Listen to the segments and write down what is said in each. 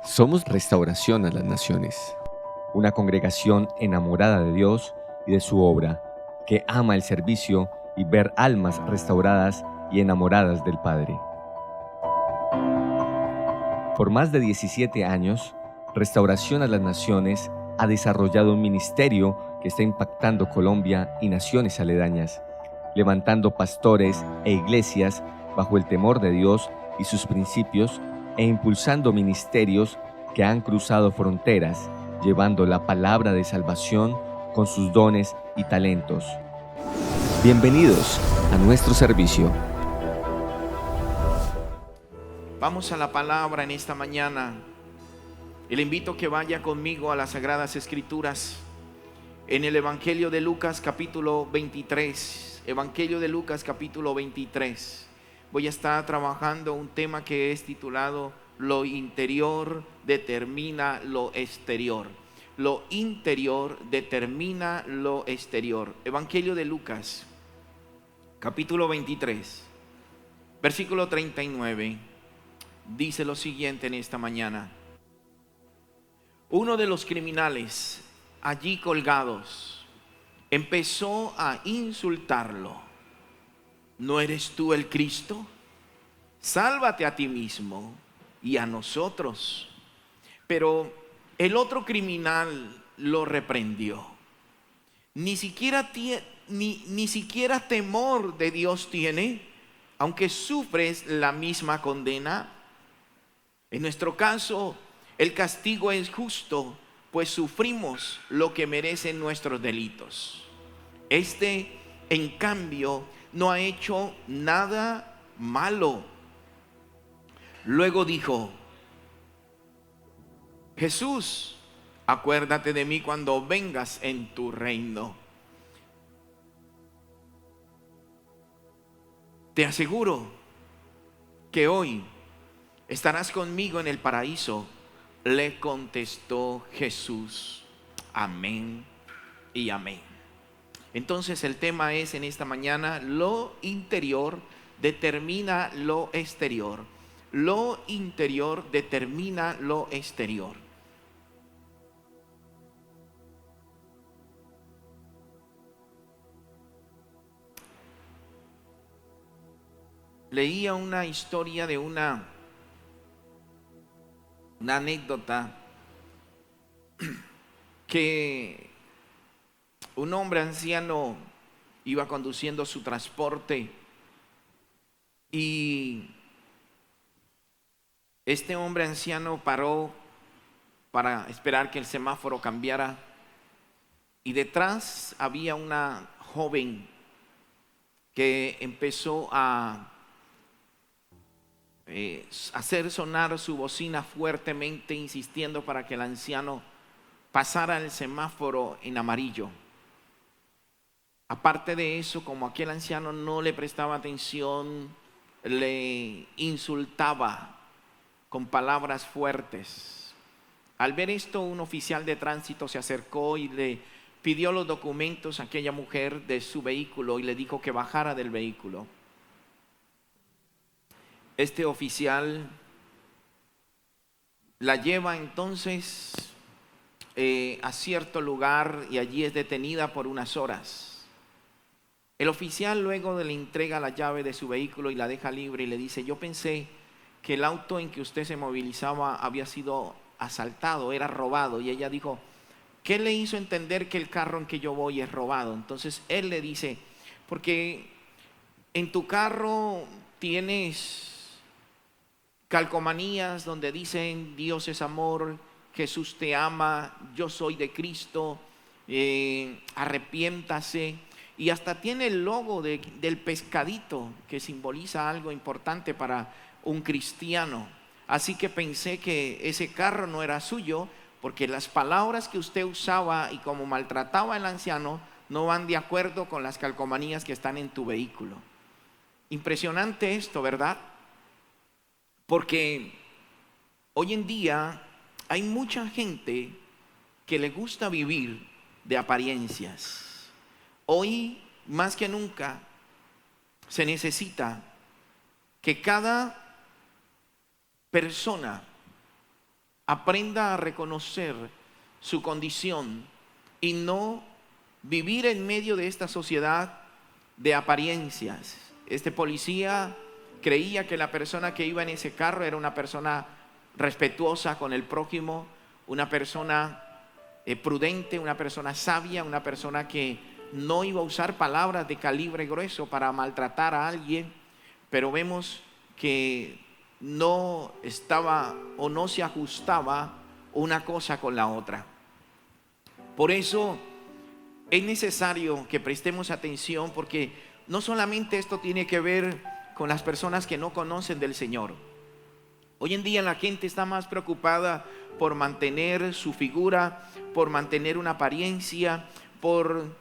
Somos Restauración a las Naciones, una congregación enamorada de Dios y de su obra, que ama el servicio y ver almas restauradas y enamoradas del Padre. Por más de 17 años, Restauración a las Naciones ha desarrollado un ministerio que está impactando Colombia y naciones aledañas, levantando pastores e iglesias bajo el temor de Dios y sus principios e impulsando ministerios que han cruzado fronteras, llevando la palabra de salvación con sus dones y talentos. Bienvenidos a nuestro servicio. Vamos a la palabra en esta mañana y le invito a que vaya conmigo a las Sagradas Escrituras en el Evangelio de Lucas capítulo 23. Evangelio de Lucas capítulo 23. Voy a estar trabajando un tema que es titulado Lo interior determina lo exterior. Lo interior determina lo exterior. Evangelio de Lucas capítulo 23, versículo 39. Dice lo siguiente en esta mañana: uno de los criminales allí colgados empezó a insultarlo. ¿No eres tú el Cristo? Sálvate a ti mismo y a nosotros. Pero el otro criminal lo reprendió. Ni siquiera temor de Dios tiene, aunque sufres la misma condena. En nuestro caso, el castigo es justo, pues sufrimos lo que merecen nuestros delitos. Este, en cambio, no ha hecho nada malo. Luego dijo: Jesús, acuérdate de mí cuando vengas en tu reino. Te aseguro que hoy estarás conmigo en el paraíso. Le contestó Jesús. Amén y amén. Entonces el tema es en esta mañana: lo interior determina lo exterior. Lo interior determina lo exterior. Leía una historia de una anécdota que un hombre anciano iba conduciendo su transporte y este hombre anciano paró para esperar que el semáforo cambiara, y detrás había una joven que empezó a hacer sonar su bocina fuertemente, insistiendo para que el anciano pasara el semáforo en amarillo. Aparte de eso, como aquel anciano no le prestaba atención, le insultaba con palabras fuertes. Al ver esto, un oficial de tránsito se acercó y le pidió los documentos a aquella mujer de su vehículo y le dijo que bajara del vehículo. Este oficial la lleva entonces a cierto lugar y allí es detenida por unas horas. El oficial luego le entrega la llave de su vehículo y la deja libre y le dice: yo pensé que el auto en que usted se movilizaba había sido asaltado, era robado. Y ella dijo: ¿qué le hizo entender que el carro en que yo voy es robado? Entonces él le dice: porque en tu carro tienes calcomanías donde dicen Dios es amor, Jesús te ama, yo soy de Cristo, arrepiéntase. Y hasta tiene el logo del pescadito, que simboliza algo importante para un cristiano. Así que pensé que ese carro no era suyo, porque las palabras que usted usaba y como maltrataba al anciano no van de acuerdo con las calcomanías que están en tu vehículo. Impresionante esto, ¿verdad? Porque hoy en día hay mucha gente que le gusta vivir de apariencias. Hoy más que nunca se necesita que cada persona aprenda a reconocer su condición y no vivir en medio de esta sociedad de apariencias. Este policía creía que la persona que iba en ese carro era una persona respetuosa con el prójimo, una persona prudente, una persona sabia, una persona que no iba a usar palabras de calibre grueso para maltratar a alguien, pero vemos que no estaba o no se ajustaba una cosa con la otra. Por eso es necesario que prestemos atención, porque no solamente esto tiene que ver con las personas que no conocen del Señor. Hoy en día la gente está más preocupada por mantener su figura, por mantener una apariencia, por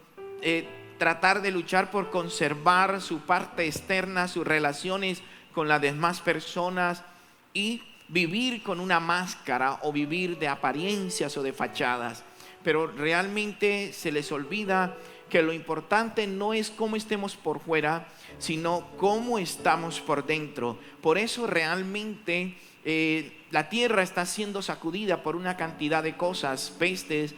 tratar de luchar por conservar su parte externa, sus relaciones con las demás personas, y vivir con una máscara o vivir de apariencias o de fachadas. Pero realmente se les olvida que lo importante no es cómo estemos por fuera, sino cómo estamos por dentro. Por eso realmente la tierra está siendo sacudida por una cantidad de cosas, pestes,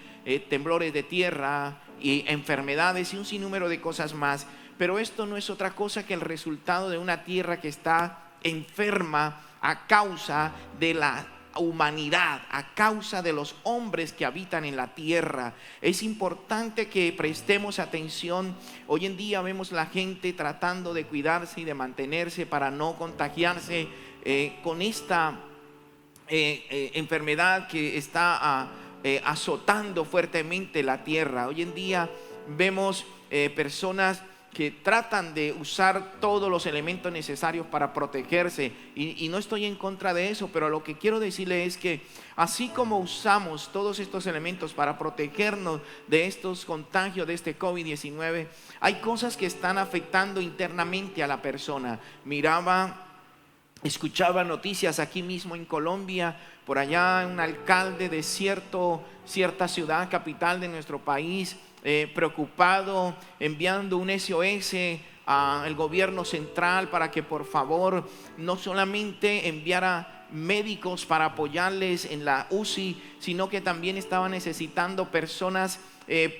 temblores de tierra y enfermedades y un sinnúmero de cosas más. Pero esto no es otra cosa que el resultado de una tierra que está enferma a causa de la humanidad, a causa de los hombres que habitan en la tierra. Es importante que prestemos atención. Hoy en día vemos la gente tratando de cuidarse y de mantenerse para no contagiarse con esta enfermedad que está azotando fuertemente la tierra. Hoy en día vemos personas que tratan de usar todos los elementos necesarios para protegerse, y no estoy en contra de eso, pero lo que quiero decirle es que así como usamos todos estos elementos para protegernos de estos contagios, de este COVID-19, hay cosas que están afectando internamente a la persona. Escuchaba noticias aquí mismo en Colombia, por allá un alcalde de cierta ciudad capital de nuestro país, preocupado, enviando un SOS al gobierno central para que por favor no solamente enviara médicos para apoyarles en la UCI, sino que también estaba necesitando personas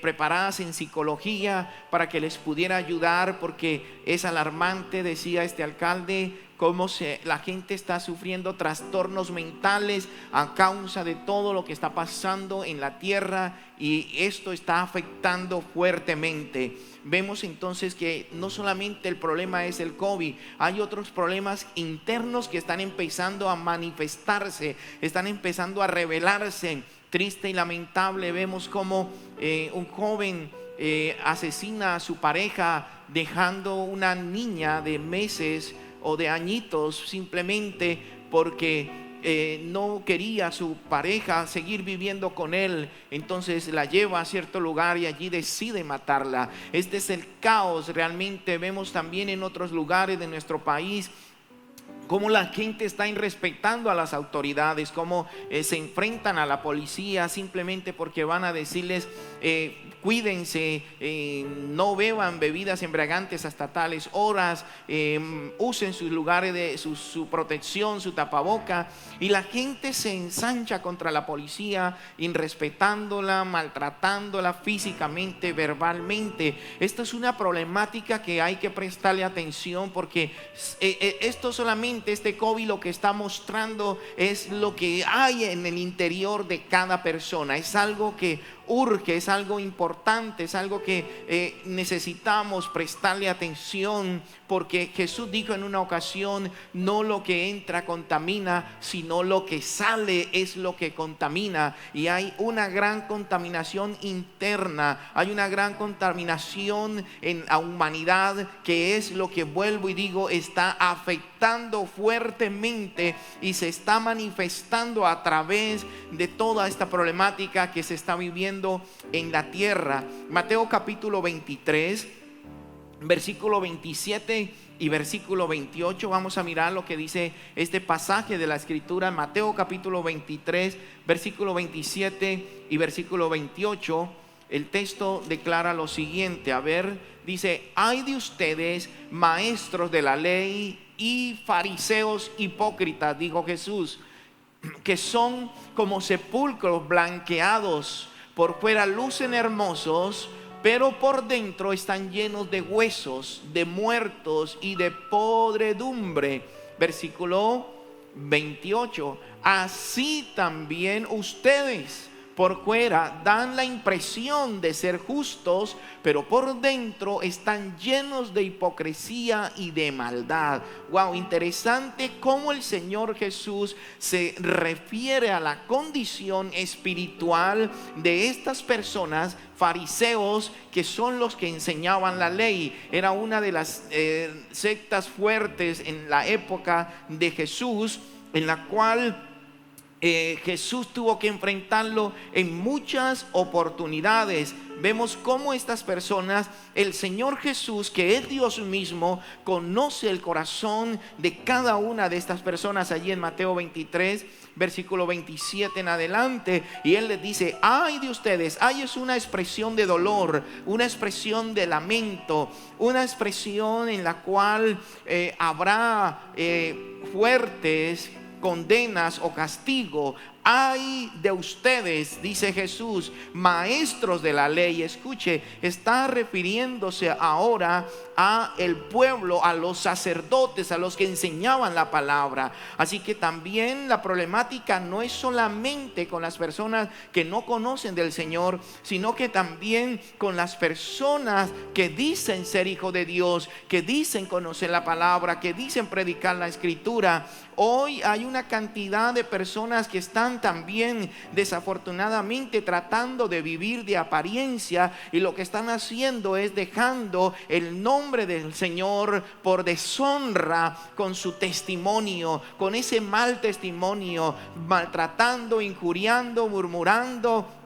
preparadas en psicología para que les pudiera ayudar, porque es alarmante, decía este alcalde, cómo la gente está sufriendo trastornos mentales a causa de todo lo que está pasando en la tierra, y esto está afectando fuertemente. Vemos entonces que no solamente el problema es el COVID, hay otros problemas internos que están empezando a manifestarse, están empezando a revelarse. Triste y lamentable, vemos como un joven asesina a su pareja, dejando una niña de meses o de añitos, simplemente porque no quería su pareja seguir viviendo con él. Entonces la lleva a cierto lugar y allí decide matarla. Este es el caos. Realmente vemos también en otros lugares de nuestro país cómo la gente está irrespetando a las autoridades, cómo se enfrentan a la policía simplemente porque van a decirles cuídense, no beban bebidas embriagantes hasta tales horas, usen sus lugares de su protección, su tapaboca, y la gente se ensancha contra la policía, irrespetándola, maltratándola físicamente, verbalmente. Esta es una problemática que hay que prestarle atención, porque esto solamente, este COVID, lo que está mostrando es lo que hay en el interior de cada persona. Es algo que urge, es algo importante, es algo que necesitamos prestarle atención, porque Jesús dijo en una ocasión: no lo que entra contamina, sino lo que sale es lo que contamina. Y hay una gran contaminación interna, hay una gran contaminación en la humanidad, que es lo que, vuelvo y digo, está afectando fuertemente y se está manifestando a través de toda esta problemática que se está viviendo en la tierra. Mateo capítulo 23, versículo 27 y versículo 28. Vamos a mirar lo que dice este pasaje de la escritura. Mateo capítulo 23, versículo 27 y versículo 28. El texto declara lo siguiente. A ver, dice: ay de ustedes, maestros de la ley y fariseos hipócritas, dijo Jesús, que son como sepulcros blanqueados, por fuera lucen hermosos, pero por dentro están llenos de huesos, de muertos y de podredumbre. Versículo 28. Así también ustedes por fuera dan la impresión de ser justos, pero por dentro están llenos de hipocresía y de maldad. Wow, interesante cómo el Señor Jesús se refiere a la condición espiritual de estas personas fariseos, que son los que enseñaban la ley. Era una de las sectas fuertes en la época de Jesús, en la cual Jesús tuvo que enfrentarlo en muchas oportunidades. Vemos cómo estas personas, el Señor Jesús, que es Dios mismo, conoce el corazón de cada una de estas personas. Allí en Mateo 23, versículo 27 en adelante, y Él les dice: ay de ustedes. Ay es una expresión de dolor, una expresión de lamento, una expresión en la cual habrá fuertes condenas o castigo. Ay de ustedes, dice Jesús, maestros de la ley. Escuche, está refiriéndose ahora a el pueblo, a los sacerdotes, a los que enseñaban la palabra. Así que también la problemática no es solamente con las personas que no conocen del Señor, sino que también con las personas que dicen ser hijos de Dios, que dicen conocer la palabra, que dicen predicar la escritura. Hoy hay una cantidad de personas que están también desafortunadamente tratando de vivir de apariencia, y lo que están haciendo es dejando el nombre del Señor por deshonra con su testimonio, con ese mal testimonio, maltratando, injuriando, murmurando.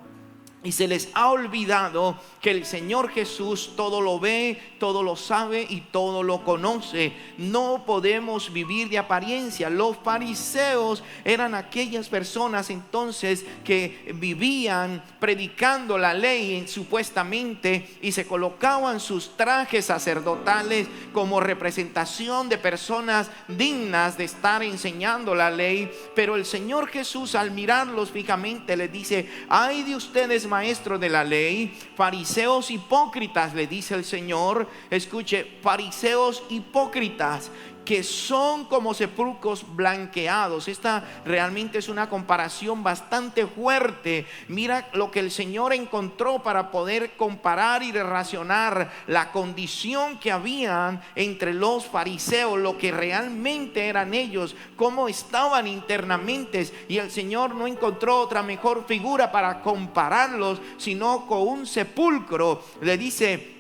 Y se les ha olvidado que el Señor Jesús todo lo ve, todo lo sabe y todo lo conoce. No podemos vivir de apariencia. Los fariseos eran aquellas personas entonces que vivían predicando la ley supuestamente, y se colocaban sus trajes sacerdotales como representación de personas dignas de estar enseñando la ley. Pero el Señor Jesús, al mirarlos fijamente, les dice: ay de ustedes, maestros de la ley, fariseos hipócritas, le dice el Señor. Escuche, fariseos hipócritas, que son como sepulcros blanqueados. Esta realmente es una comparación bastante fuerte. Mira lo que el Señor encontró para poder comparar y relacionar la condición que habían entre los fariseos, lo que realmente eran ellos, cómo estaban internamente. Y el Señor no encontró otra mejor figura para compararlos, sino con un sepulcro. Le dice: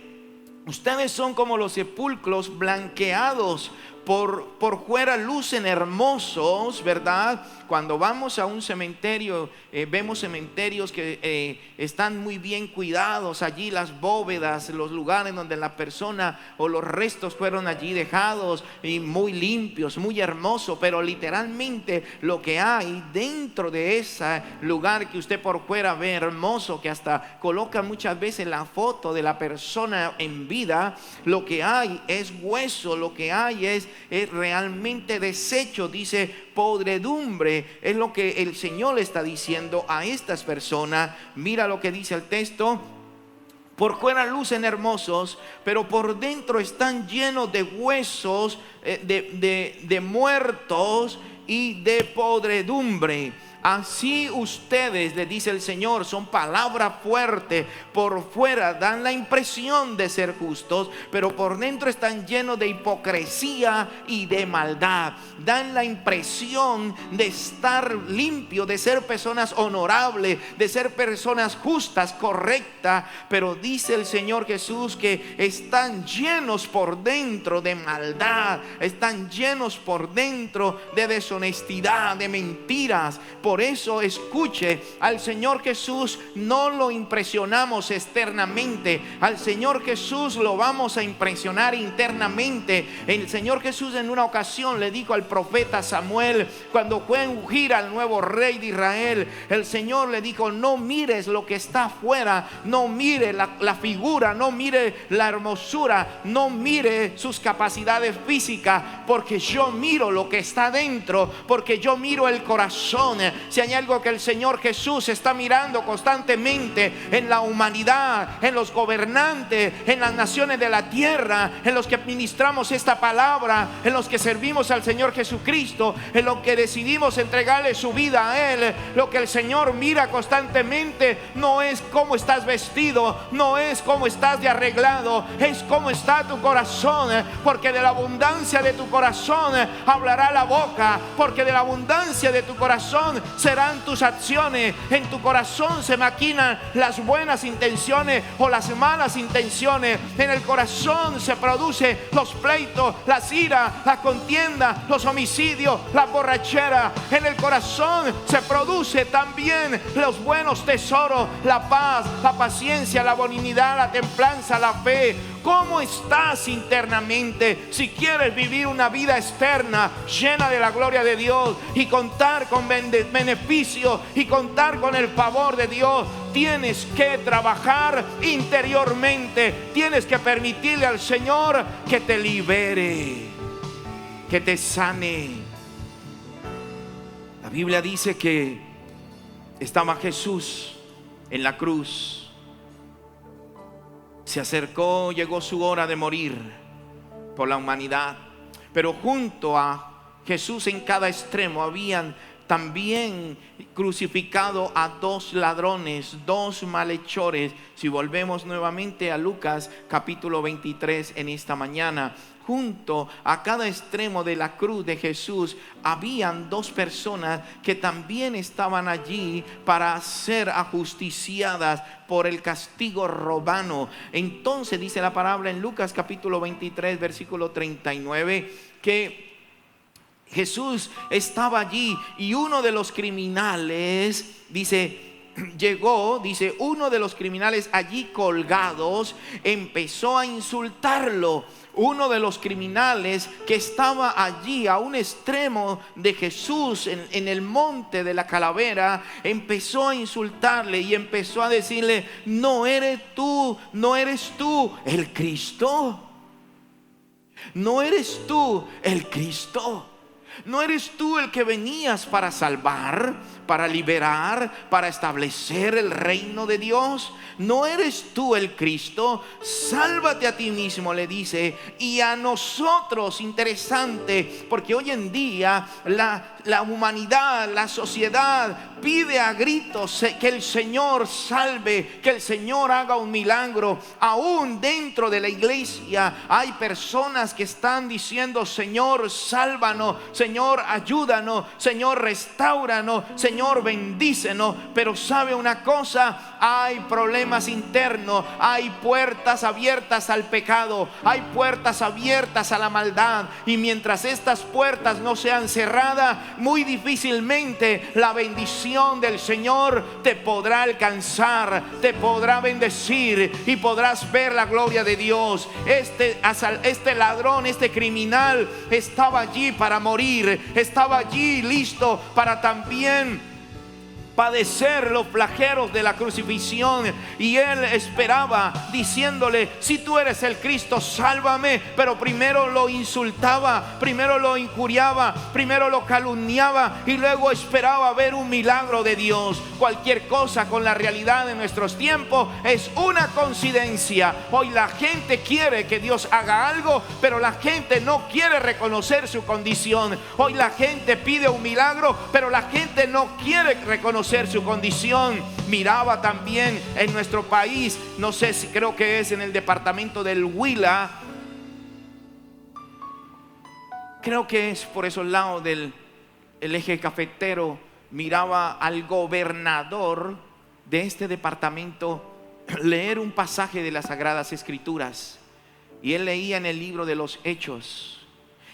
ustedes son como los sepulcros blanqueados, por fuera lucen hermosos, ¿verdad? Cuando vamos a un cementerio, vemos cementerios que están muy bien cuidados. Allí las bóvedas, los lugares donde la persona o los restos fueron allí dejados, y muy limpios, muy hermosos. Pero literalmente lo que hay dentro de ese lugar que usted por fuera ve hermoso, que hasta coloca muchas veces la foto de la persona en vida, lo que hay es hueso, lo que hay es realmente desecho. Dice podredumbre. Es lo que el Señor le está diciendo a estas personas. Mira lo que dice el texto: por fuera lucen hermosos, pero por dentro están llenos de huesos, de muertos y de podredumbre. Así ustedes, le dice el Señor, son palabra fuerte. Por fuera dan la impresión de ser justos, pero por dentro están llenos de hipocresía y de maldad. Dan la impresión de estar limpio, de ser personas honorables, de ser personas justas, correctas, pero dice el Señor Jesús que están llenos por dentro de maldad, están llenos por dentro de deshonestidad, de mentiras. Por Por eso escuche, al Señor Jesús no lo impresionamos externamente, al Señor Jesús lo vamos a impresionar internamente. El Señor Jesús en una ocasión le dijo al profeta Samuel, cuando fue a ungir al nuevo rey de Israel, el Señor le dijo: no mires lo que está afuera, no mire la figura, no mire la hermosura, no mire sus capacidades físicas, porque yo miro lo que está dentro, porque yo miro el corazón. Si hay algo que el Señor Jesús está mirando constantemente en la humanidad, en los gobernantes, en las naciones de la tierra, en los que ministramos esta palabra, en los que servimos al Señor Jesucristo, en los que decidimos entregarle su vida a Él, lo que el Señor mira constantemente no es cómo estás vestido, no es cómo estás de arreglado, es cómo está tu corazón, porque de la abundancia de tu corazón hablará la boca, porque de la abundancia de tu corazón serán tus acciones. En tu corazón se maquinan las buenas intenciones o las malas intenciones. En el corazón se producen los pleitos, las iras, la contienda, los homicidios, la borrachera. En el corazón se produce también los buenos tesoros, la paz, la paciencia, la benignidad, la templanza, la fe. ¿Cómo estás internamente? Si quieres vivir una vida externa llena de la gloria de Dios y contar con beneficio y contar con el favor de Dios, tienes que trabajar interiormente. Tienes que permitirle al Señor que te libere, que te sane. La Biblia dice que estaba Jesús en la cruz. Se acercó, llegó su hora de morir por la humanidad. Pero junto a Jesús en cada extremo habían también crucificado a dos ladrones, dos malhechores. Si volvemos nuevamente a Lucas capítulo 23 en esta mañana, junto a cada extremo de la cruz de Jesús habían dos personas que también estaban allí para ser ajusticiadas por el castigo romano. Entonces dice la palabra en Lucas capítulo 23 versículo 39 que Jesús estaba allí y uno de los criminales, uno de los criminales allí colgados empezó a insultarlo. Uno de los criminales que estaba allí a un extremo de Jesús en el monte de la calavera empezó a insultarle y empezó a decirle: ¿no eres tú el Cristo? ¿No eres tú el Cristo? ¿No eres tú el que venías para salvar, para liberar, para establecer el reino de Dios? ¿No eres tú el Cristo? Sálvate a ti mismo, le dice, y a nosotros. Interesante, porque hoy en día la humanidad, la sociedad pide a gritos que el Señor salve, que el Señor haga un milagro. Aún dentro de la iglesia hay personas que están diciendo: Señor, sálvanos, Señor, ayúdanos, Señor, restauranos, Señor, bendícenos. Pero sabe una cosa, hay problemas internos, hay puertas abiertas al pecado, hay puertas abiertas a la maldad, y mientras estas puertas no sean cerradas, muy difícilmente la bendición del Señor te podrá alcanzar, te podrá bendecir y podrás ver la gloria de Dios. Este ladrón, este criminal estaba allí para morir, estaba allí listo para también padecer los flagelos de la crucifixión, y él esperaba diciéndole: si tú eres el Cristo, sálvame. Pero primero lo insultaba, primero lo injuriaba, primero lo calumniaba y luego esperaba ver un milagro de Dios. Cualquier cosa con la realidad de nuestros tiempos es una coincidencia. Hoy la gente quiere que Dios haga algo, pero la gente no quiere reconocer su condición. Hoy la gente pide un milagro, pero la gente no quiere reconocer su condición. Miraba también en nuestro país, no sé si, creo que es en el departamento del Huila, creo que es por esos lados del eje cafetero, miraba al gobernador de este departamento leer un pasaje de las Sagradas Escrituras, y él leía en el libro de los Hechos,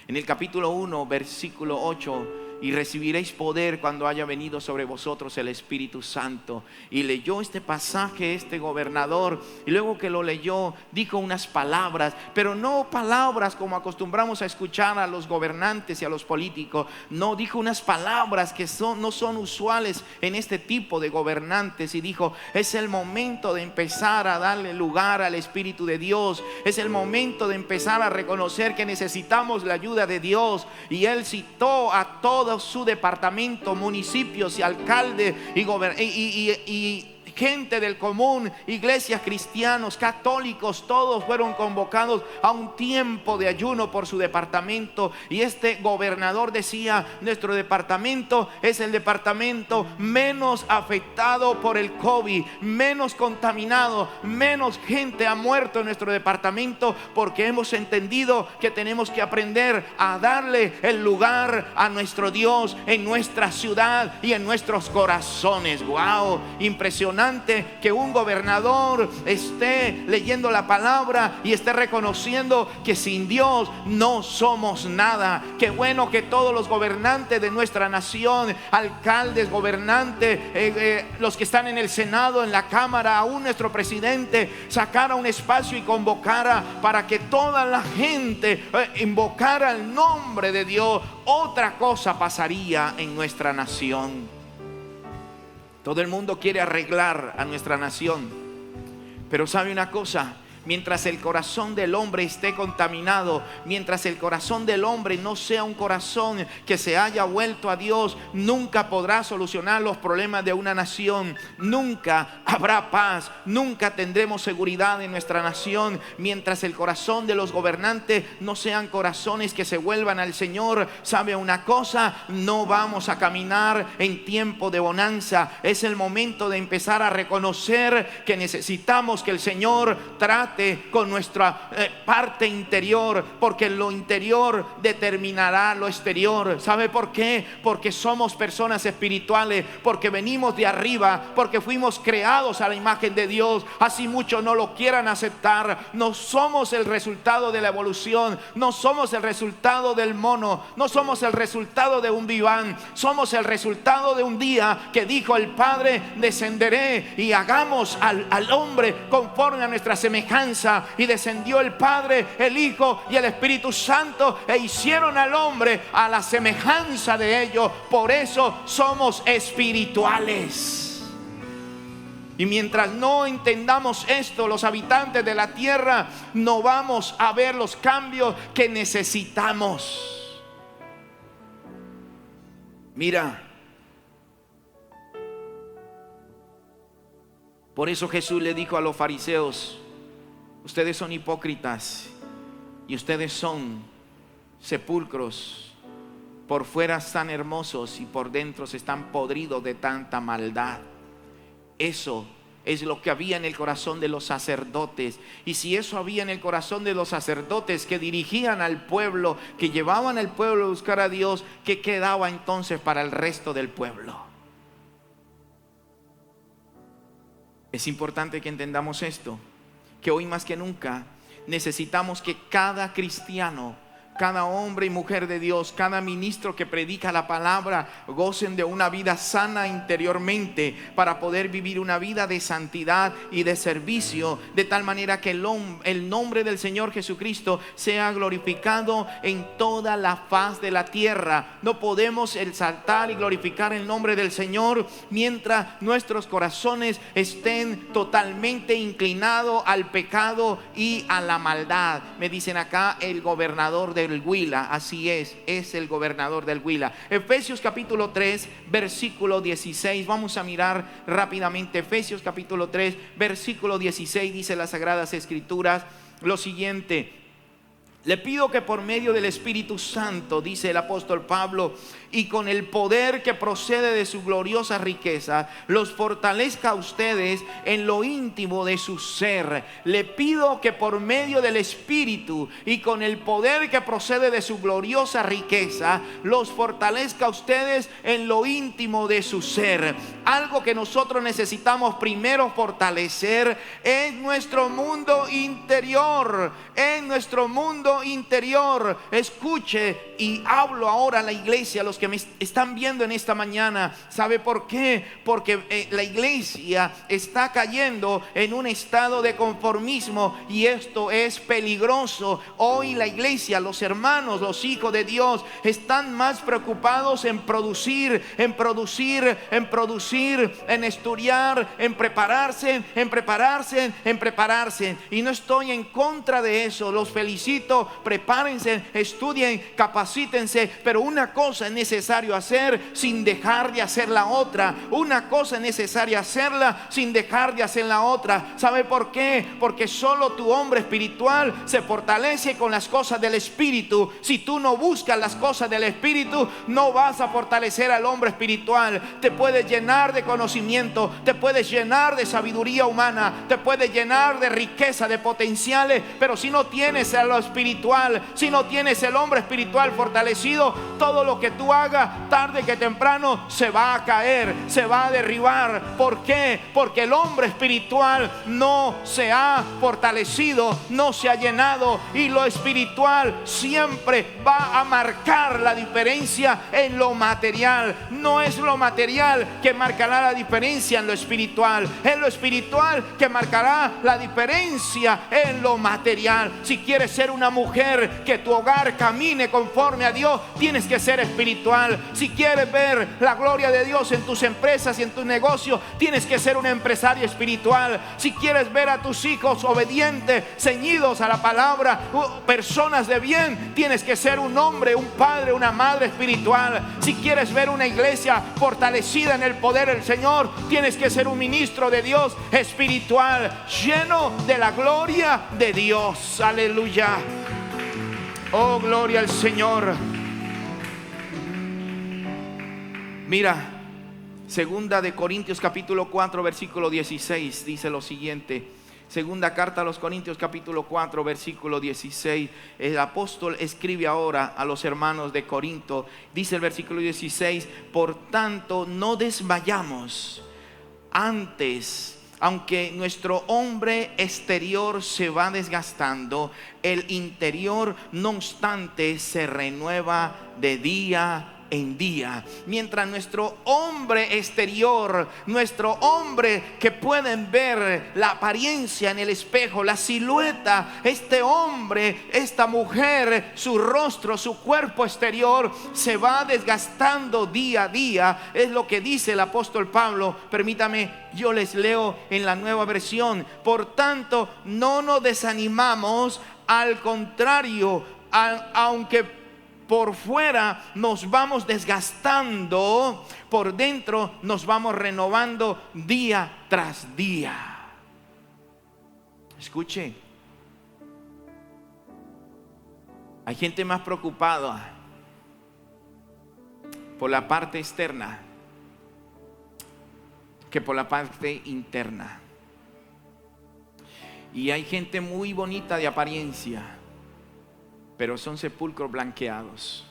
en el capítulo 1 versículo 8, y recibiréis poder cuando haya venido sobre vosotros el Espíritu Santo. Y leyó este pasaje este gobernador, y luego que lo leyó dijo unas palabras, pero no palabras como acostumbramos a escuchar a los gobernantes y a los políticos. No, dijo unas palabras que no son usuales en este tipo de gobernantes, y dijo: es el momento de empezar a darle lugar al Espíritu de Dios, es el momento de empezar a reconocer que necesitamos la ayuda de Dios. Y él citó a todo su departamento, municipios y alcaldes y gente del común, iglesias, cristianos, católicos, todos fueron convocados a un tiempo de ayuno por su departamento. Y este gobernador decía: nuestro departamento es el departamento menos afectado por el COVID, menos contaminado, menos gente ha muerto en nuestro departamento, porque hemos entendido que tenemos que aprender a darle el lugar a nuestro Dios en nuestra ciudad y en nuestros corazones. Wow, impresionante que un gobernador esté leyendo la palabra y esté reconociendo que sin Dios no somos nada. Qué bueno que todos los gobernantes de nuestra nación, alcaldes, gobernantes, los que están en el Senado, en la Cámara, aún nuestro presidente, sacara un espacio y convocara para que toda la gente invocara el nombre de Dios. Otra cosa pasaría en nuestra nación. Todo el mundo quiere arreglar a nuestra nación, pero ¿sabe una cosa? Mientras el corazón del hombre esté contaminado, mientras el corazón del hombre no sea un corazón que se haya vuelto a Dios, nunca podrá solucionar los problemas de una nación. Nunca habrá paz, nunca tendremos seguridad en nuestra nación. Mientras el corazón de los gobernantes no sean corazones que se vuelvan al Señor, ¿sabe una cosa? No vamos a caminar en tiempo de bonanza. Es el momento de empezar a reconocer que necesitamos que el Señor trate con nuestra parte interior, porque lo interior determinará lo exterior. ¿Sabe por qué? Porque somos personas espirituales, porque venimos de arriba, porque fuimos creados a la imagen de Dios. Así muchos no lo quieran aceptar, no somos el resultado de la evolución, no somos el resultado del mono, no somos el resultado de un diván, somos el resultado de un día que dijo el Padre: descenderé y hagamos al hombre conforme a nuestra semejanza. Y descendió el Padre, el Hijo y el Espíritu Santo, e hicieron al hombre a la semejanza de ellos. Por eso somos espirituales. Y mientras no entendamos esto, los habitantes de la tierra no vamos a ver los cambios que necesitamos. Mira, por eso Jesús le dijo a los fariseos: ustedes son hipócritas y ustedes son sepulcros. Por fuera están hermosos y por dentro se están podridos de tanta maldad. Eso es lo que había en el corazón de los sacerdotes. Y si eso había en el corazón de los sacerdotes que dirigían al pueblo, que llevaban al pueblo a buscar a Dios, ¿qué quedaba entonces para el resto del pueblo? Es importante que entendamos esto, que hoy más que nunca necesitamos que cada cristiano, cada hombre y mujer de Dios, cada ministro que predica la palabra, gocen de una vida sana interiormente para poder vivir una vida de santidad y de servicio, de tal manera que el nombre del Señor Jesucristo sea glorificado en toda la faz de la tierra. No podemos exaltar y glorificar el nombre del Señor mientras nuestros corazones estén totalmente inclinados al pecado y a la maldad. Me dicen acá el gobernador del Huila, así es el gobernador del Huila. Efesios capítulo 3 versículo 16, vamos a mirar rápidamente. Efesios capítulo 3 versículo 16, dice las Sagradas Escrituras lo siguiente: le pido que por medio del Espíritu Santo, dice el apóstol Pablo, y con el poder que procede de su gloriosa riqueza, los fortalezca a ustedes en lo íntimo de su ser. Le pido que por medio del Espíritu y con el poder que procede de su gloriosa riqueza, los fortalezca a ustedes en lo íntimo de su ser. Algo que nosotros necesitamos primero fortalecer es nuestro mundo interior, en nuestro mundo mundo interior. Escuche, y hablo ahora a la iglesia, a los que me están viendo en esta mañana. ¿Sabe por qué? Porque la iglesia está cayendo en un estado de conformismo, y esto es peligroso. Hoy la iglesia, los hermanos, los hijos de Dios están más preocupados en producir, en estudiar, en prepararse. Y no estoy en contra de eso, los felicito. Prepárense, estudien, capacítense, pero una cosa es necesario hacer sin dejar de hacer la otra. Una cosa es necesaria hacerla sin dejar de hacer la otra. ¿Sabe por qué? Porque solo tu hombre espiritual se fortalece con las cosas del espíritu. Si tú no buscas las cosas del espíritu, no vas a fortalecer al hombre espiritual. Te puedes llenar de conocimiento, te puedes llenar de sabiduría humana, te puedes llenar de riqueza, de potenciales, pero si no tienes a lo espiritual, si no tienes el hombre espiritual fortalecido, todo lo que tú hagas, tarde que temprano, se va a caer, se va a derribar. ¿Por qué? Porque el hombre espiritual no se ha fortalecido, no se ha llenado, y lo espiritual siempre va a marcar la diferencia en lo material. No es lo material que marcará la diferencia en lo espiritual, es lo espiritual que marcará la diferencia en lo material. Si quieres ser una mujer que tu hogar camine conforme a Dios, tienes que ser espiritual. Si quieres ver la gloria de Dios en tus empresas y en tus negocios, tienes que ser un empresario espiritual. Si quieres ver a tus hijos obedientes, ceñidos a la palabra, personas de bien, tienes que ser un hombre, un padre, una madre espiritual. Si quieres ver una iglesia fortalecida en el poder del Señor, tienes que ser un ministro de Dios espiritual, lleno de la gloria de Dios. Aleluya. Oh, gloria al Señor. Mira, segunda de Corintios capítulo 4 versículo 16 dice lo siguiente. Segunda carta a los Corintios capítulo 4 versículo 16. El apóstol escribe ahora a los hermanos de Corinto. Dice el versículo 16: por tanto no desmayamos. Antes, aunque nuestro hombre exterior se va desgastando, el interior no obstante se renueva de día en día. Mientras nuestro hombre exterior, nuestro hombre que pueden ver la apariencia en el espejo, la silueta, este hombre, esta mujer, su rostro, su cuerpo exterior se va desgastando día a día. Es lo que dice el apóstol Pablo. Permítame, yo les leo en la Nueva Versión. Por tanto, no nos desanimamos, al contrario, aunque por fuera nos vamos desgastando, por dentro nos vamos renovando día tras día. Escuche, hay gente más preocupada por la parte externa que por la parte interna. Y hay gente muy bonita de apariencia, pero son sepulcros blanqueados.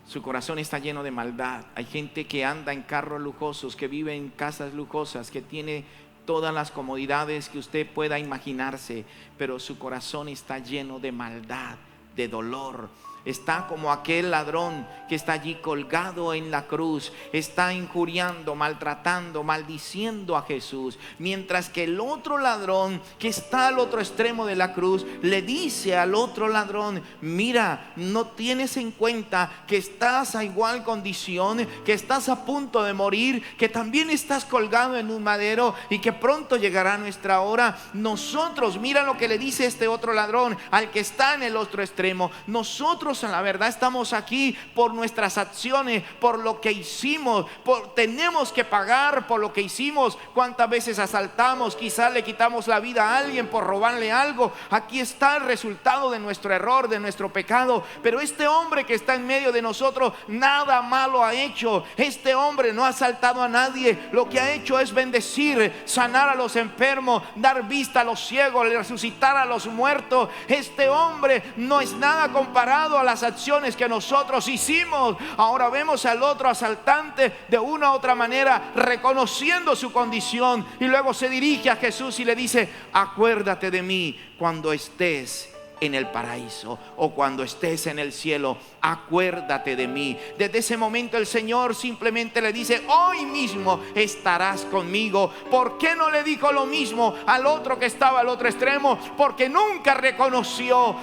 Su corazón está lleno de maldad. Hay gente que anda en carros lujosos, que vive en casas lujosas, que tiene todas las comodidades que usted pueda imaginarse, pero su corazón está lleno de maldad, de dolor. Está como aquel ladrón que está allí colgado en la cruz. Está injuriando, maltratando, maldiciendo a Jesús. Mientras que el otro ladrón que está al otro extremo de la cruz le dice al otro ladrón: mira, no tienes en cuenta que estás a igual condición, que estás a punto de morir, que también estás colgado en un madero y que pronto llegará nuestra hora. Nosotros, mira lo que le dice este otro ladrón al que está en el otro extremo. Nosotros en la verdad estamos aquí por nuestras acciones, por lo que hicimos, tenemos que pagar por lo que hicimos. ¿Cuántas veces asaltamos? Quizás le quitamos la vida a alguien por robarle algo. Aquí está el resultado de nuestro error, de nuestro pecado. Pero este hombre que está en medio de nosotros nada malo ha hecho. Este hombre no ha asaltado a nadie. Lo que ha hecho es bendecir, sanar a los enfermos, dar vista a los ciegos, resucitar a los muertos. Este hombre no es nada comparado a las acciones que nosotros hicimos. Ahora vemos al otro asaltante de una u otra manera reconociendo su condición, y luego se dirige a Jesús y le dice: acuérdate de mí cuando estés en el paraíso, o cuando estés en el cielo, acuérdate de mí. Desde ese momento el Señor simplemente le dice: hoy mismo estarás conmigo. ¿Por qué no le dijo lo mismo al otro que estaba al otro extremo? Porque nunca reconoció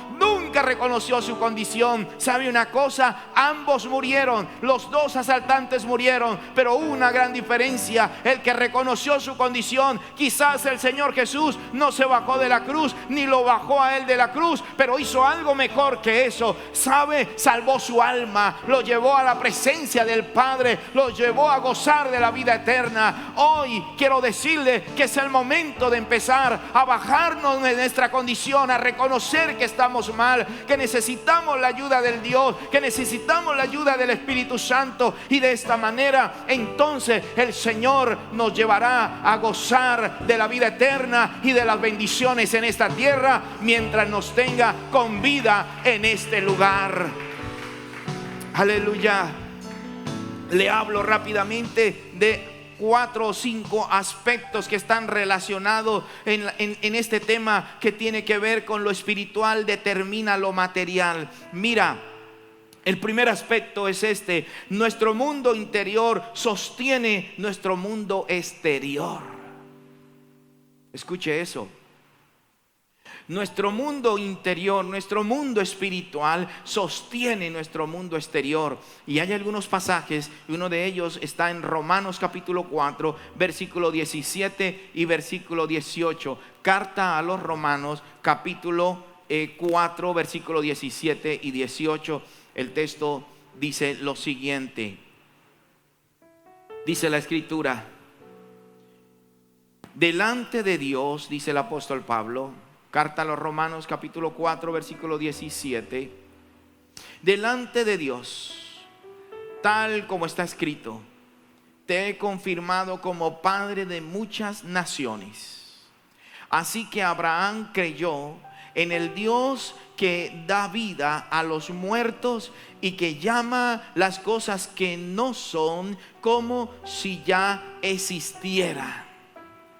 su condición. ¿Sabe una cosa? Ambos murieron, los dos asaltantes murieron, pero hubo una gran diferencia. El que reconoció su condición, quizás el Señor Jesús no se bajó de la cruz, ni lo bajó a él de la cruz, pero hizo algo mejor que eso. ¿Sabe? Salvó su alma, lo llevó a la presencia del Padre, lo llevó a gozar de la vida eterna. Hoy quiero decirle que es el momento de empezar a bajarnos de nuestra condición, a reconocer que estamos mal, que necesitamos la ayuda del Dios, que necesitamos la ayuda del Espíritu Santo, y de esta manera entonces el Señor nos llevará a gozar de la vida eterna y de las bendiciones en esta tierra mientras nos tenga con vida en este lugar. Aleluya. Le hablo rápidamente de 4 o 5 aspectos que están relacionados en este tema que tiene que ver con lo espiritual, determina lo material. Mira, el primer aspecto es este: nuestro mundo interior sostiene nuestro mundo exterior. Escuche eso. Nuestro mundo interior, nuestro mundo espiritual sostiene nuestro mundo exterior. Y hay algunos pasajes, y uno de ellos está en Romanos capítulo 4, versículo 17 y versículo 18. Carta a los Romanos capítulo 4, versículo 17 y 18. El texto dice lo siguiente. Dice la Escritura: delante de Dios, dice el apóstol Pablo, carta a los Romanos capítulo 4 versículo 17, delante de Dios, tal como está escrito, te he confirmado como padre de muchas naciones. Así que Abraham creyó en el Dios que da vida a los muertos y que llama las cosas que no son como si ya existieran.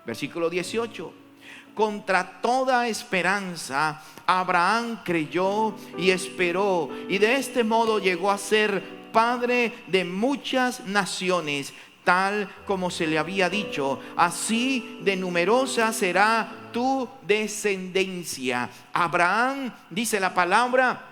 Versículo 18. Contra toda esperanza, Abraham creyó y esperó, y de este modo llegó a ser padre de muchas naciones, tal como se le había dicho: así de numerosa será tu descendencia. Abraham, dice la palabra,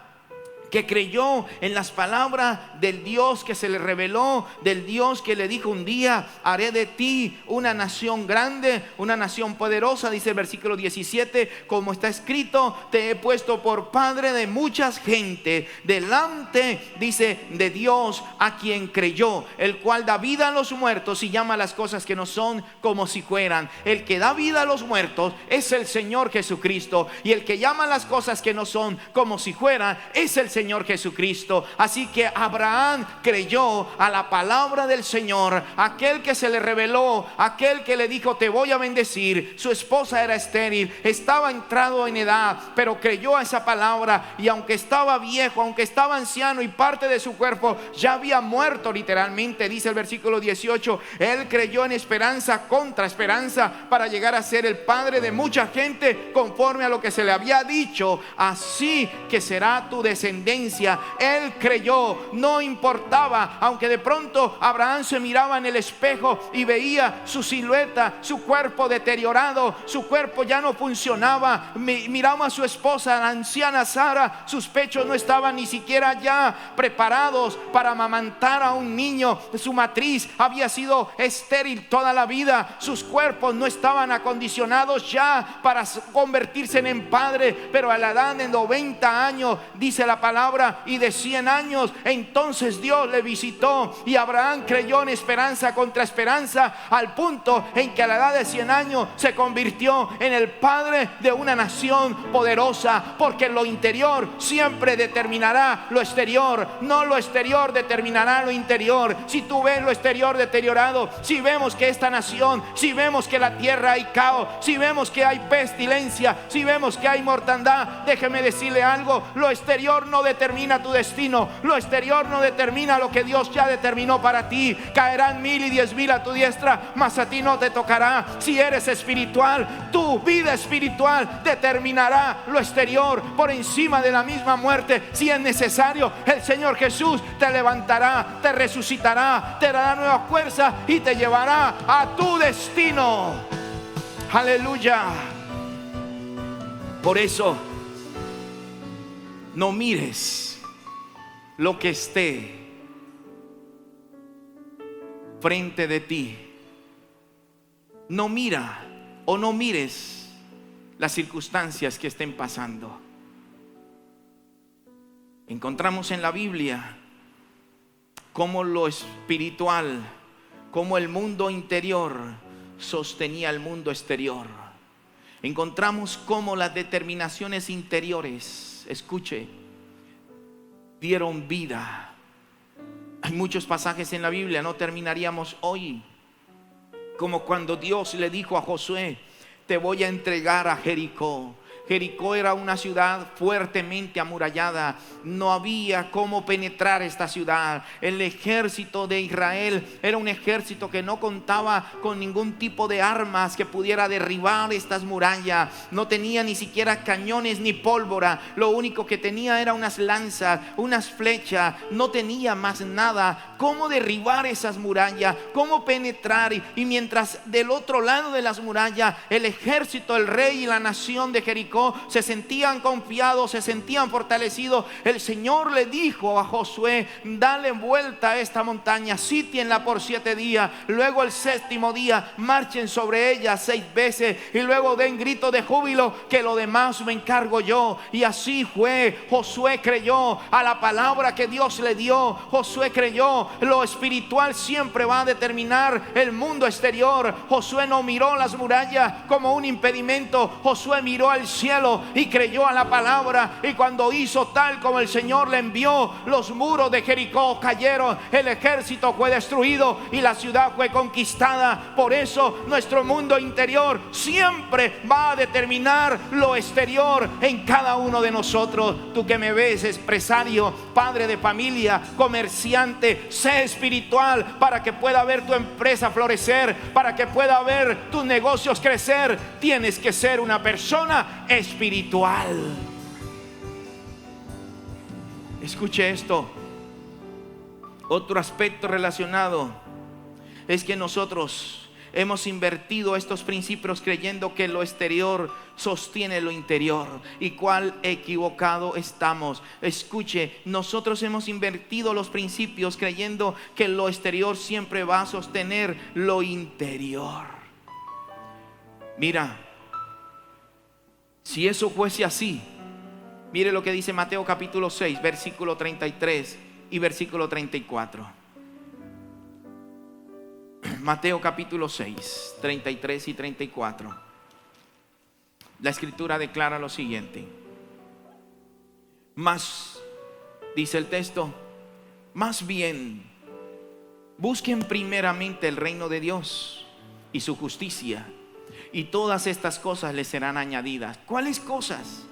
que creyó en las palabras del Dios que se le reveló, del Dios que le dijo un día: haré de ti una nación grande, una nación poderosa. Dice el versículo 17: como está escrito, te he puesto por padre de muchas gentes. Delante, dice, de Dios a quien creyó, el cual da vida a los muertos y llama las cosas que no son como si fueran. El que da vida a los muertos es el Señor Jesucristo, y el que llama las cosas que no son como si fueran es el Señor Jesucristo. Así que Abraham creyó a la palabra del Señor, aquel que se le reveló, aquel que le dijo: te voy a bendecir. Su esposa era estéril, estaba entrado en edad, pero creyó a esa palabra, y aunque estaba viejo, aunque estaba anciano y parte de su cuerpo ya había muerto literalmente, dice el versículo 18, él creyó en esperanza contra esperanza para llegar a ser el padre de mucha gente, conforme a lo que se le había dicho: así que será tu descendencia. Él creyó, no importaba, aunque de pronto Abraham se miraba en el espejo y veía su silueta, su cuerpo deteriorado, su cuerpo ya no funcionaba. Miraba a su esposa, la anciana Sara, sus pechos no estaban ni siquiera ya preparados para amamantar a un niño. Su matriz había sido estéril toda la vida, sus cuerpos no estaban acondicionados ya para convertirse en padre. Pero a la edad de 90 años, dice la palabra, y de 100 años, entonces Dios le visitó, y Abraham creyó en esperanza contra esperanza, al punto en que a la edad de 100 años se convirtió en el padre de una nación poderosa. Porque lo interior siempre determinará lo exterior, no lo exterior determinará lo interior. Si tú ves lo exterior deteriorado, si vemos que esta nación, si vemos que la tierra hay caos, si vemos que hay pestilencia, si vemos que hay mortandad, déjeme decirle algo: lo exterior no determina tu destino. Lo exterior no determina lo que Dios ya determinó para ti. Caerán 1000 y 10,000 a tu diestra, mas a ti no te tocará. Si eres espiritual, tu vida espiritual determinará lo exterior por encima de la misma muerte. Si es necesario, el Señor Jesús te levantará, te resucitará, te dará nueva fuerza y te llevará a tu destino. Aleluya. Por eso, no mires lo que esté frente de ti. No mira o no mires las circunstancias que estén pasando. Encontramos en la Biblia cómo lo espiritual, cómo el mundo interior sostenía el mundo exterior. Encontramos cómo las determinaciones interiores, escuche, dieron vida. Hay muchos pasajes en la Biblia, no terminaríamos hoy, como cuando Dios le dijo a Josué: te voy a entregar a Jericó. Jericó era una ciudad fuertemente amurallada. No había cómo penetrar esta ciudad. El ejército de Israel era un ejército que no contaba con ningún tipo de armas que pudiera derribar estas murallas. No tenía ni siquiera cañones ni pólvora. Lo único que tenía era unas lanzas, unas flechas. No tenía más nada. ¿Cómo derribar esas murallas? ¿Cómo penetrar? Y mientras del otro lado de las murallas, el ejército, el rey y la nación de Jericó se sentían confiados, se sentían fortalecidos, el Señor le dijo a Josué: dale vuelta a esta montaña, sitienla por 7 días, luego el 7º día marchen sobre ella 6 veces y luego den grito de júbilo, que lo demás me encargo yo. Y así fue. Josué creyó a la palabra que Dios le dio. Josué creyó. Lo espiritual siempre va a determinar el mundo exterior. Josué no miró las murallas como un impedimento. Josué miró al cielo y creyó a la palabra, y cuando hizo tal como el Señor le envió, los muros de Jericó cayeron, el ejército fue destruido y la ciudad fue conquistada. Por eso nuestro mundo interior siempre va a determinar lo exterior en cada uno de nosotros. Tú que me ves, empresario, padre de familia, comerciante, sé espiritual para que pueda ver tu empresa florecer, para que pueda ver tus negocios crecer. Tienes que ser una persona espiritual. Escuche esto. Otro aspecto relacionado es que nosotros hemos invertido estos principios creyendo que lo exterior sostiene lo interior, y cuál equivocado estamos. Escuche, nosotros hemos invertido los principios creyendo que lo exterior siempre va a sostener lo interior. Mira, si eso fuese así, mire lo que dice Mateo capítulo 6, versículo 33 y versículo 34. Mateo capítulo 6, 33 y 34. La escritura declara lo siguiente: mas, dice el texto, más bien busquen primeramente el reino de Dios y su justicia, y todas estas cosas les serán añadidas. ¿Cuáles cosas?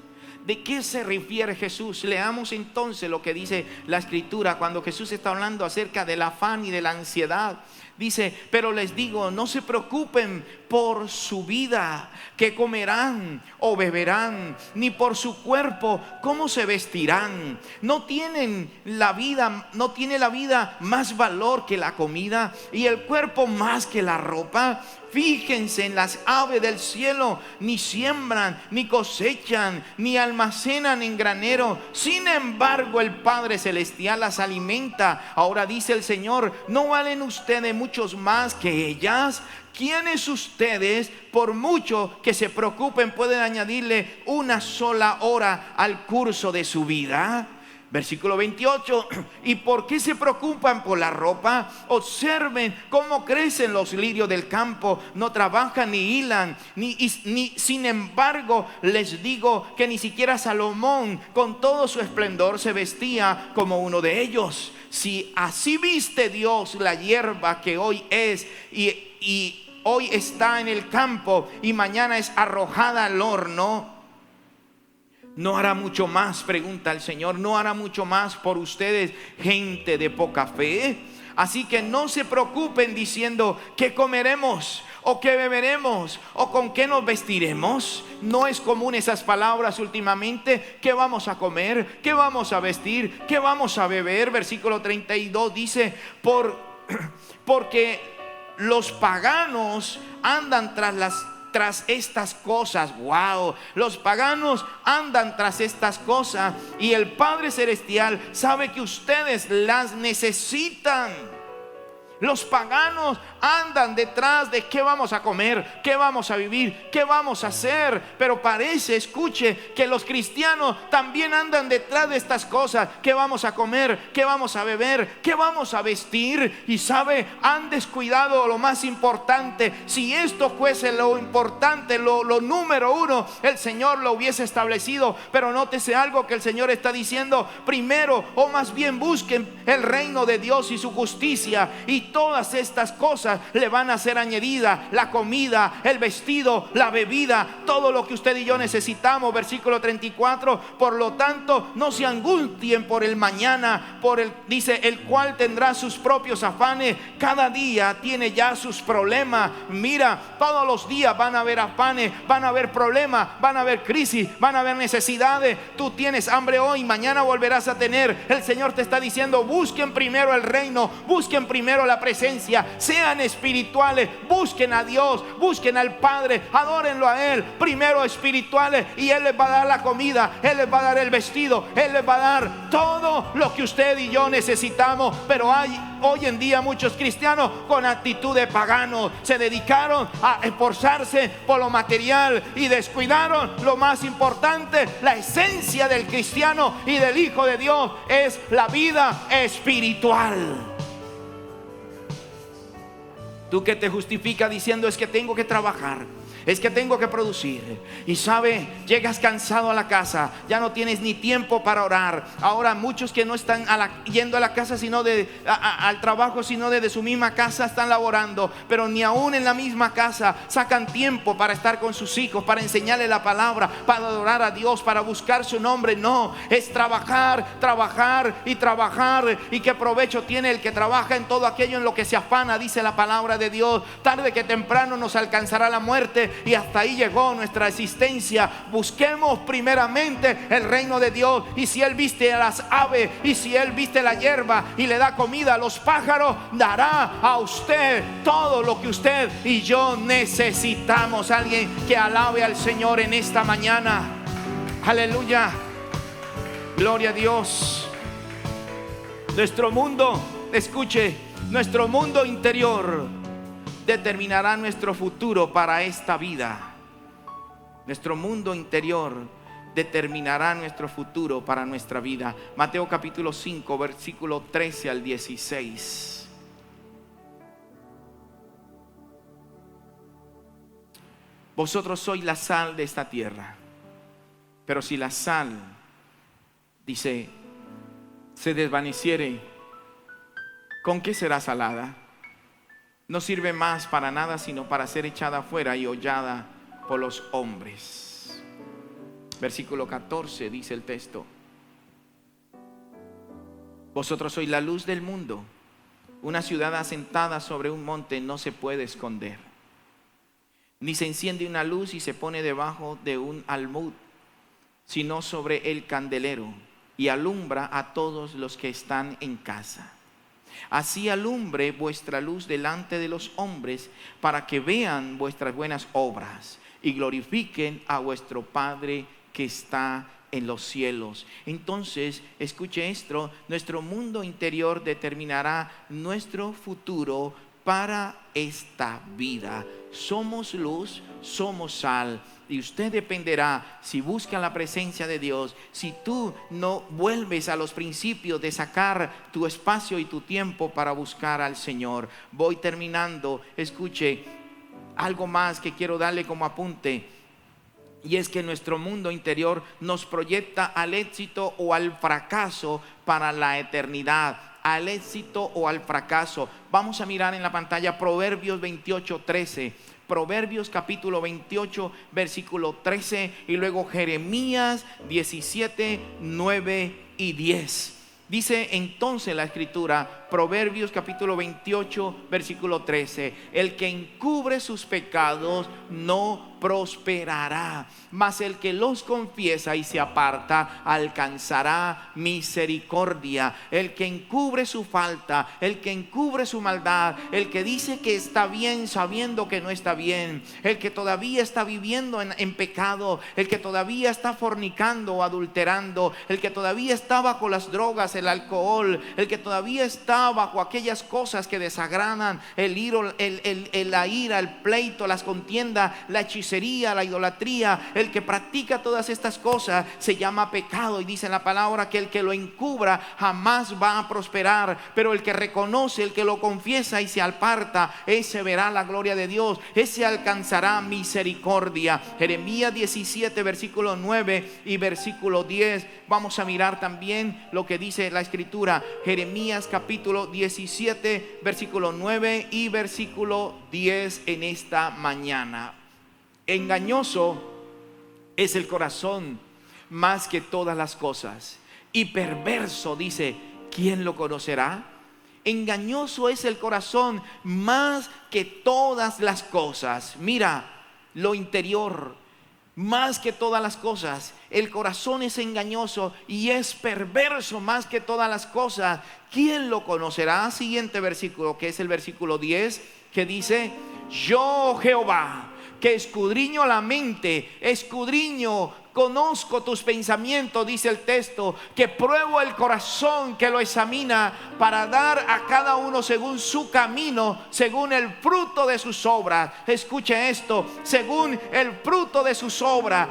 ¿De qué se refiere Jesús? Leamos entonces lo que dice la escritura cuando Jesús está hablando acerca del afán y de la ansiedad. Dice: pero les digo, no se preocupen por su vida, qué comerán o beberán, ni por su cuerpo, cómo se vestirán. ¿No tiene la vida más valor que la comida, y el cuerpo más que la ropa? Fíjense en las aves del cielo, ni siembran, ni cosechan, ni almacenan en granero, sin embargo el Padre Celestial las alimenta. Ahora dice el Señor: ¿no valen ustedes muchos más que ellas? ¿Quiénes ustedes, por mucho que se preocupen, pueden añadirle una sola hora al curso de su vida? Versículo 28. ¿Y por qué se preocupan por la ropa? Observen cómo crecen los lirios del campo, no trabajan ni hilan, sin embargo les digo que ni siquiera Salomón con todo su esplendor se vestía como uno de ellos. Si así viste Dios la hierba que hoy es y hoy está en el campo y mañana es arrojada al horno, ¿No hará mucho más? Pregunta el Señor. ¿No hará mucho más por ustedes, gente de poca fe? Así que no se preocupen diciendo: ¿qué comeremos? ¿O qué beberemos? ¿O con qué nos vestiremos? No es común esas palabras últimamente. ¿Qué vamos a comer? ¿Qué vamos a vestir? ¿Qué vamos a beber? Versículo 32 dice: porque los paganos andan tras estas cosas. Wow, los paganos andan tras estas cosas, y el Padre Celestial sabe que ustedes las necesitan. Los paganos andan detrás de qué vamos a comer, qué vamos a vivir, qué vamos a hacer. Pero parece, escuche, que los cristianos también andan detrás de estas cosas. ¿Qué vamos a comer? ¿Qué vamos a beber? ¿Qué vamos a vestir? Y sabe, han descuidado lo más importante. Si esto fuese lo importante, lo número uno, el Señor lo hubiese establecido. Pero nótese algo que el Señor está diciendo: primero, o más bien busquen el reino de Dios y su justicia, y todas estas cosas le van a ser añadidas: la comida, el vestido, la bebida, todo lo que usted y yo necesitamos. Versículo 34: por lo tanto, no se angustien por el mañana, dice, el cual tendrá sus propios afanes. Cada día tiene ya sus problemas. Mira, todos los días van a haber afanes, van a haber problemas, van a haber crisis, van a haber necesidades. Tú tienes hambre hoy, mañana volverás a tener. El Señor te está diciendo: busquen primero el reino, busquen primero la presencia, sean espirituales, busquen a Dios, busquen al Padre, adórenlo a Él primero, espirituales, y Él les va a dar la comida, Él les va a dar el vestido, Él les va a dar todo lo que usted y yo necesitamos. Pero hay hoy en día muchos cristianos con actitud de paganos, se dedicaron a esforzarse por lo material y descuidaron lo más importante. La esencia del cristiano y del Hijo de Dios es la vida espiritual. Tú que te justifica diciendo: es que tengo que trabajar, es que tengo que producir. Y sabe, llegas cansado a la casa, ya no tienes ni tiempo para orar. Ahora muchos que no están yendo a la casa sino al trabajo, sino desde su misma casa están laborando. Pero ni aún en la misma casa sacan tiempo para estar con sus hijos, para enseñarles la palabra, para adorar a Dios, para buscar su nombre. No, es trabajar, trabajar y trabajar. Y qué provecho tiene el que trabaja en todo aquello en lo que se afana, dice la palabra de Dios. Tarde que temprano nos alcanzará la muerte, y hasta ahí llegó nuestra existencia. Busquemos primeramente el reino de Dios, y si Él viste a las aves, y si Él viste la hierba y le da comida a los pájaros, dará a usted todo lo que usted y yo necesitamos. Alguien que alabe al Señor en esta mañana. Aleluya, gloria a Dios. Nuestro mundo, escuche, nuestro mundo interior determinará nuestro futuro para esta vida. Nuestro mundo interior determinará nuestro futuro para nuestra vida. Mateo capítulo 5, versículo 13 al 16. Vosotros sois la sal de esta tierra. Pero si la sal, dice, se desvaneciere, ¿con qué será salada? No sirve más para nada, sino para ser echada afuera y hollada por los hombres. Versículo 14 dice el texto: vosotros sois la luz del mundo. Una ciudad asentada sobre un monte no se puede esconder, ni se enciende una luz y se pone debajo de un almud, sino sobre el candelero, y alumbra a todos los que están en casa. Así alumbre vuestra luz delante de los hombres, para que vean vuestras buenas obras y glorifiquen a vuestro Padre que está en los cielos. Entonces, escuche esto: nuestro mundo interior determinará nuestro futuro para esta vida. Somos luz, somos sal. Y usted dependerá si busca la presencia de Dios. Si tú no vuelves a los principios de sacar tu espacio y tu tiempo para buscar al Señor. Voy terminando. Escuche, algo más que quiero darle como apunte, y es que nuestro mundo interior nos proyecta al éxito o al fracaso para la eternidad. al éxito o al fracaso. Vamos a mirar en la pantalla Proverbios 28:13. Proverbios capítulo 28, versículo 13, y luego Jeremías 17, 9 y 10. Dice entonces la escritura, Proverbios capítulo 28, versículo 13: el que encubre sus pecados no prosperará, mas el que los confiesa y se aparta alcanzará misericordia. El que encubre su falta, el que encubre su maldad, el que dice que está bien sabiendo que no está bien, el que todavía está viviendo en pecado, el que todavía está fornicando o adulterando, el que todavía está bajo las drogas, el alcohol, el que todavía está bajo aquellas cosas que desagradan, la ira, el pleito, las contiendas, la hechicería, la idolatría, el que practica todas estas cosas se llama pecado, y dice la palabra que el que lo encubra jamás va a prosperar, pero el que reconoce, el que lo confiesa y se aparta, ese verá la gloria de Dios, ese alcanzará misericordia. Jeremías 17, versículo 9 y versículo 10. Vamos a mirar también lo que dice la escritura, Jeremías capítulo 17, versículo 9 y versículo 10 en esta mañana. Engañoso es el corazón más que todas las cosas, y perverso, dice, ¿quién lo conocerá? Engañoso es el corazón más que todas las cosas. Mira lo interior, más que todas las cosas. El corazón es engañoso y es perverso más que todas las cosas. ¿Quién lo conocerá? Siguiente versículo, que es el versículo 10, que dice: yo, Jehová, que escudriño la mente, conozco tus pensamientos, dice el texto, que pruebo el corazón, que lo examina, para dar a cada uno según su camino, según el fruto de sus obras. Escuche esto: según el fruto de sus obras.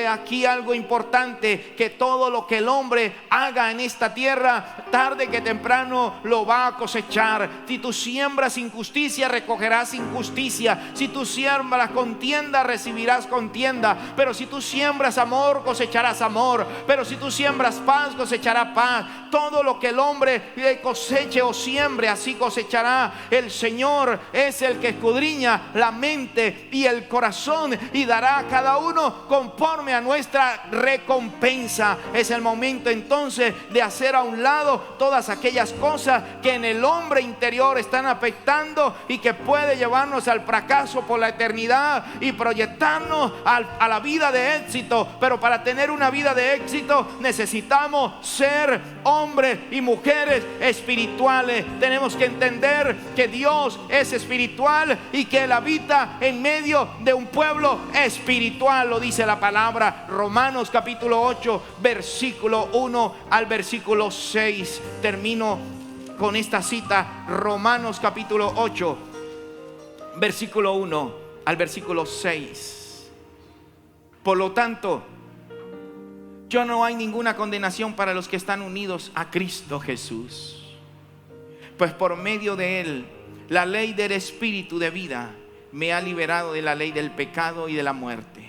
Aquí algo importante, que todo lo que el hombre haga en esta tierra, tarde que temprano lo va a cosechar. Si tú siembras injusticia, recogerás injusticia. Si tú siembras contienda, recibirás contienda. Pero si tú siembras amor, cosecharás amor. Pero si tú siembras paz, cosecharás paz. Todo lo que el hombre coseche o siembre, así cosechará. El Señor es el que escudriña la mente y el corazón, y dará a cada uno conforme a nuestra recompensa. Es el momento entonces de hacer a un lado todas aquellas cosas que en el hombre interior están afectando y que puede llevarnos al fracaso por la eternidad y proyectarnos a la vida de éxito. Pero para tener una vida de éxito necesitamos ser hombres y mujeres espirituales. Tenemos que entender que Dios es espiritual y que Él habita en medio de un pueblo espiritual. Lo dice la palabra. Romanos capítulo 8, versículo 1 al versículo 6. Termino con esta cita. Romanos capítulo 8, versículo 1 al versículo 6. Por lo tanto, ya no hay ninguna condenación para los que están unidos a Cristo Jesús, pues por medio de Él la ley del Espíritu de vida me ha liberado de la ley del pecado y de la muerte.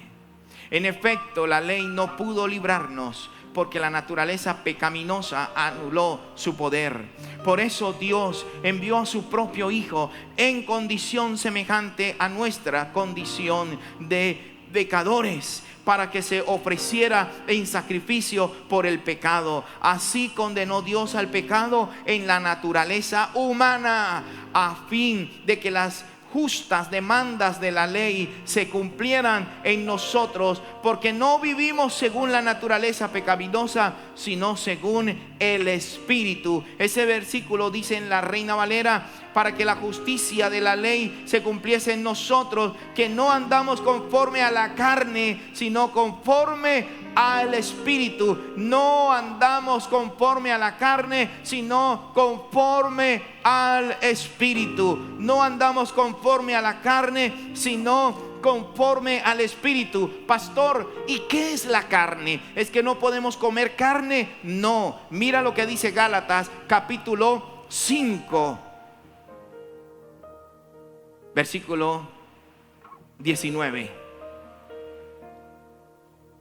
En efecto, la ley no pudo librarnos, porque la naturaleza pecaminosa anuló su poder. Por eso Dios envió a su propio Hijo en condición semejante a nuestra condición de pecadores, para que se ofreciera en sacrificio por el pecado. Así condenó Dios al pecado en la naturaleza humana, a fin de que las justas demandas de la ley se cumplieran en nosotros, porque no vivimos según la naturaleza pecaminosa, sino según el Espíritu. Ese versículo dice en la Reina Valera: para que la justicia de la ley se cumpliese en nosotros, que no andamos conforme a la carne, sino conforme al Espíritu. No andamos conforme a la carne, sino conforme al Espíritu. No andamos conforme a la carne, sino conforme al Espíritu. Pastor, ¿y qué es la carne? ¿Es que no podemos comer carne? No. Mira lo que dice Gálatas capítulo 5, versículo 19.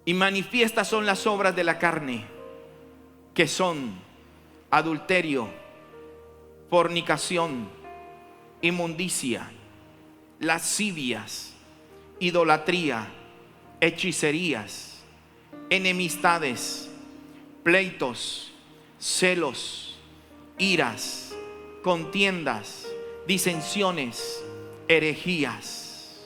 Y manifiestas son las obras de la carne, que son adulterio, fornicación, inmundicia, lascivias, idolatría, hechicerías, enemistades, pleitos, celos, iras, contiendas, disensiones, herejías,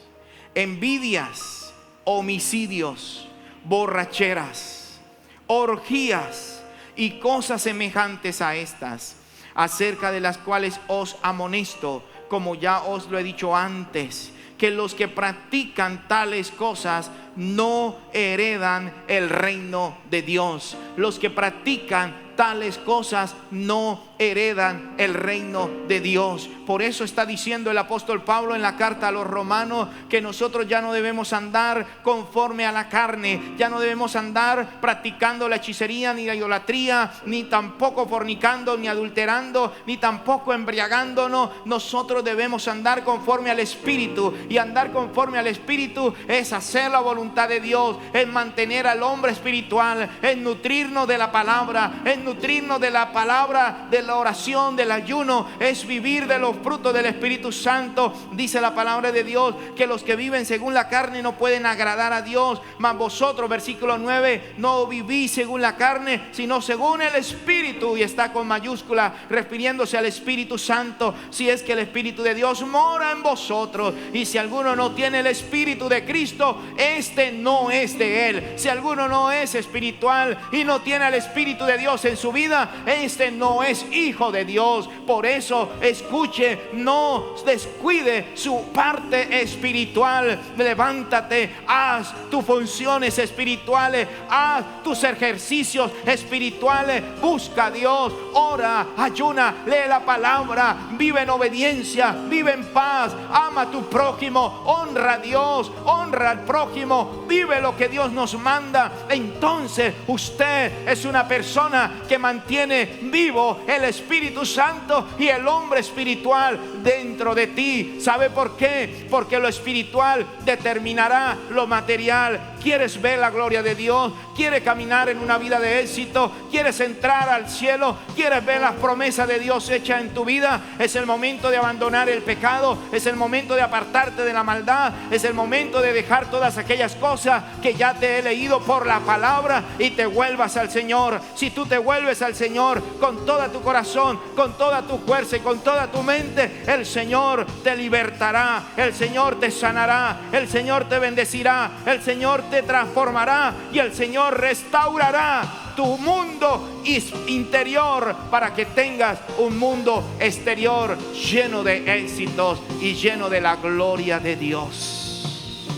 envidias, homicidios, borracheras, orgías y cosas semejantes a estas, acerca de las cuales os amonesto, como ya os lo he dicho antes, que los que practican tales cosas no heredan el reino de Dios. Los que practican tales cosas no heredan el reino de Dios. Por eso está diciendo el apóstol Pablo en la carta a los romanos que nosotros ya no debemos andar conforme a la carne, ya no debemos andar practicando la hechicería ni la idolatría, ni tampoco fornicando, ni adulterando, ni tampoco embriagándonos. Nosotros debemos andar conforme al Espíritu, y andar conforme al Espíritu es hacer la voluntad de Dios, es mantener al hombre espiritual, es nutrirnos de la palabra, es nutrirnos de la palabra, de la oración, del ayuno, es vivir de los frutos del Espíritu Santo. Dice la palabra de Dios que los que viven según la carne no pueden agradar a Dios, mas vosotros, versículo 9, no vivís según la carne, sino según el Espíritu, y está con mayúscula refiriéndose al Espíritu Santo. Si es que el Espíritu de Dios mora en vosotros, y si alguno no tiene el Espíritu de Cristo, este no es de él. Si alguno no es espiritual y no tiene el Espíritu de Dios en su vida, este no es hijo de Dios. Por eso escuche, no descuide su parte espiritual. Levántate, haz tus funciones espirituales, haz tus ejercicios espirituales, busca a Dios, ora, ayuna, lee la palabra, vive en obediencia, vive en paz, ama a tu prójimo, honra a Dios, honra al prójimo, vive lo que Dios nos manda. Entonces usted es una persona que mantiene vivo el Espíritu Santo y el hombre espiritual dentro de ti. ¿Sabe por qué? Porque lo espiritual determinará lo material. ¿Quieres ver la gloria de Dios? ¿Quieres caminar en una vida de éxito? ¿Quieres entrar al cielo? ¿Quieres ver las promesas de Dios hechas en tu vida? Es el momento de abandonar el pecado, es el momento de apartarte de la maldad, es el momento de dejar todas aquellas cosas que ya te he leído por la palabra y te vuelvas al Señor. Si tú te vuelves al Señor con todo tu corazón, con toda tu fuerza y con toda tu mente, el Señor te libertará, el Señor te sanará, el Señor te bendecirá, el Señor te transformará y el Señor restaurará tu mundo interior para que tengas un mundo exterior lleno de éxitos y lleno de la gloria de Dios.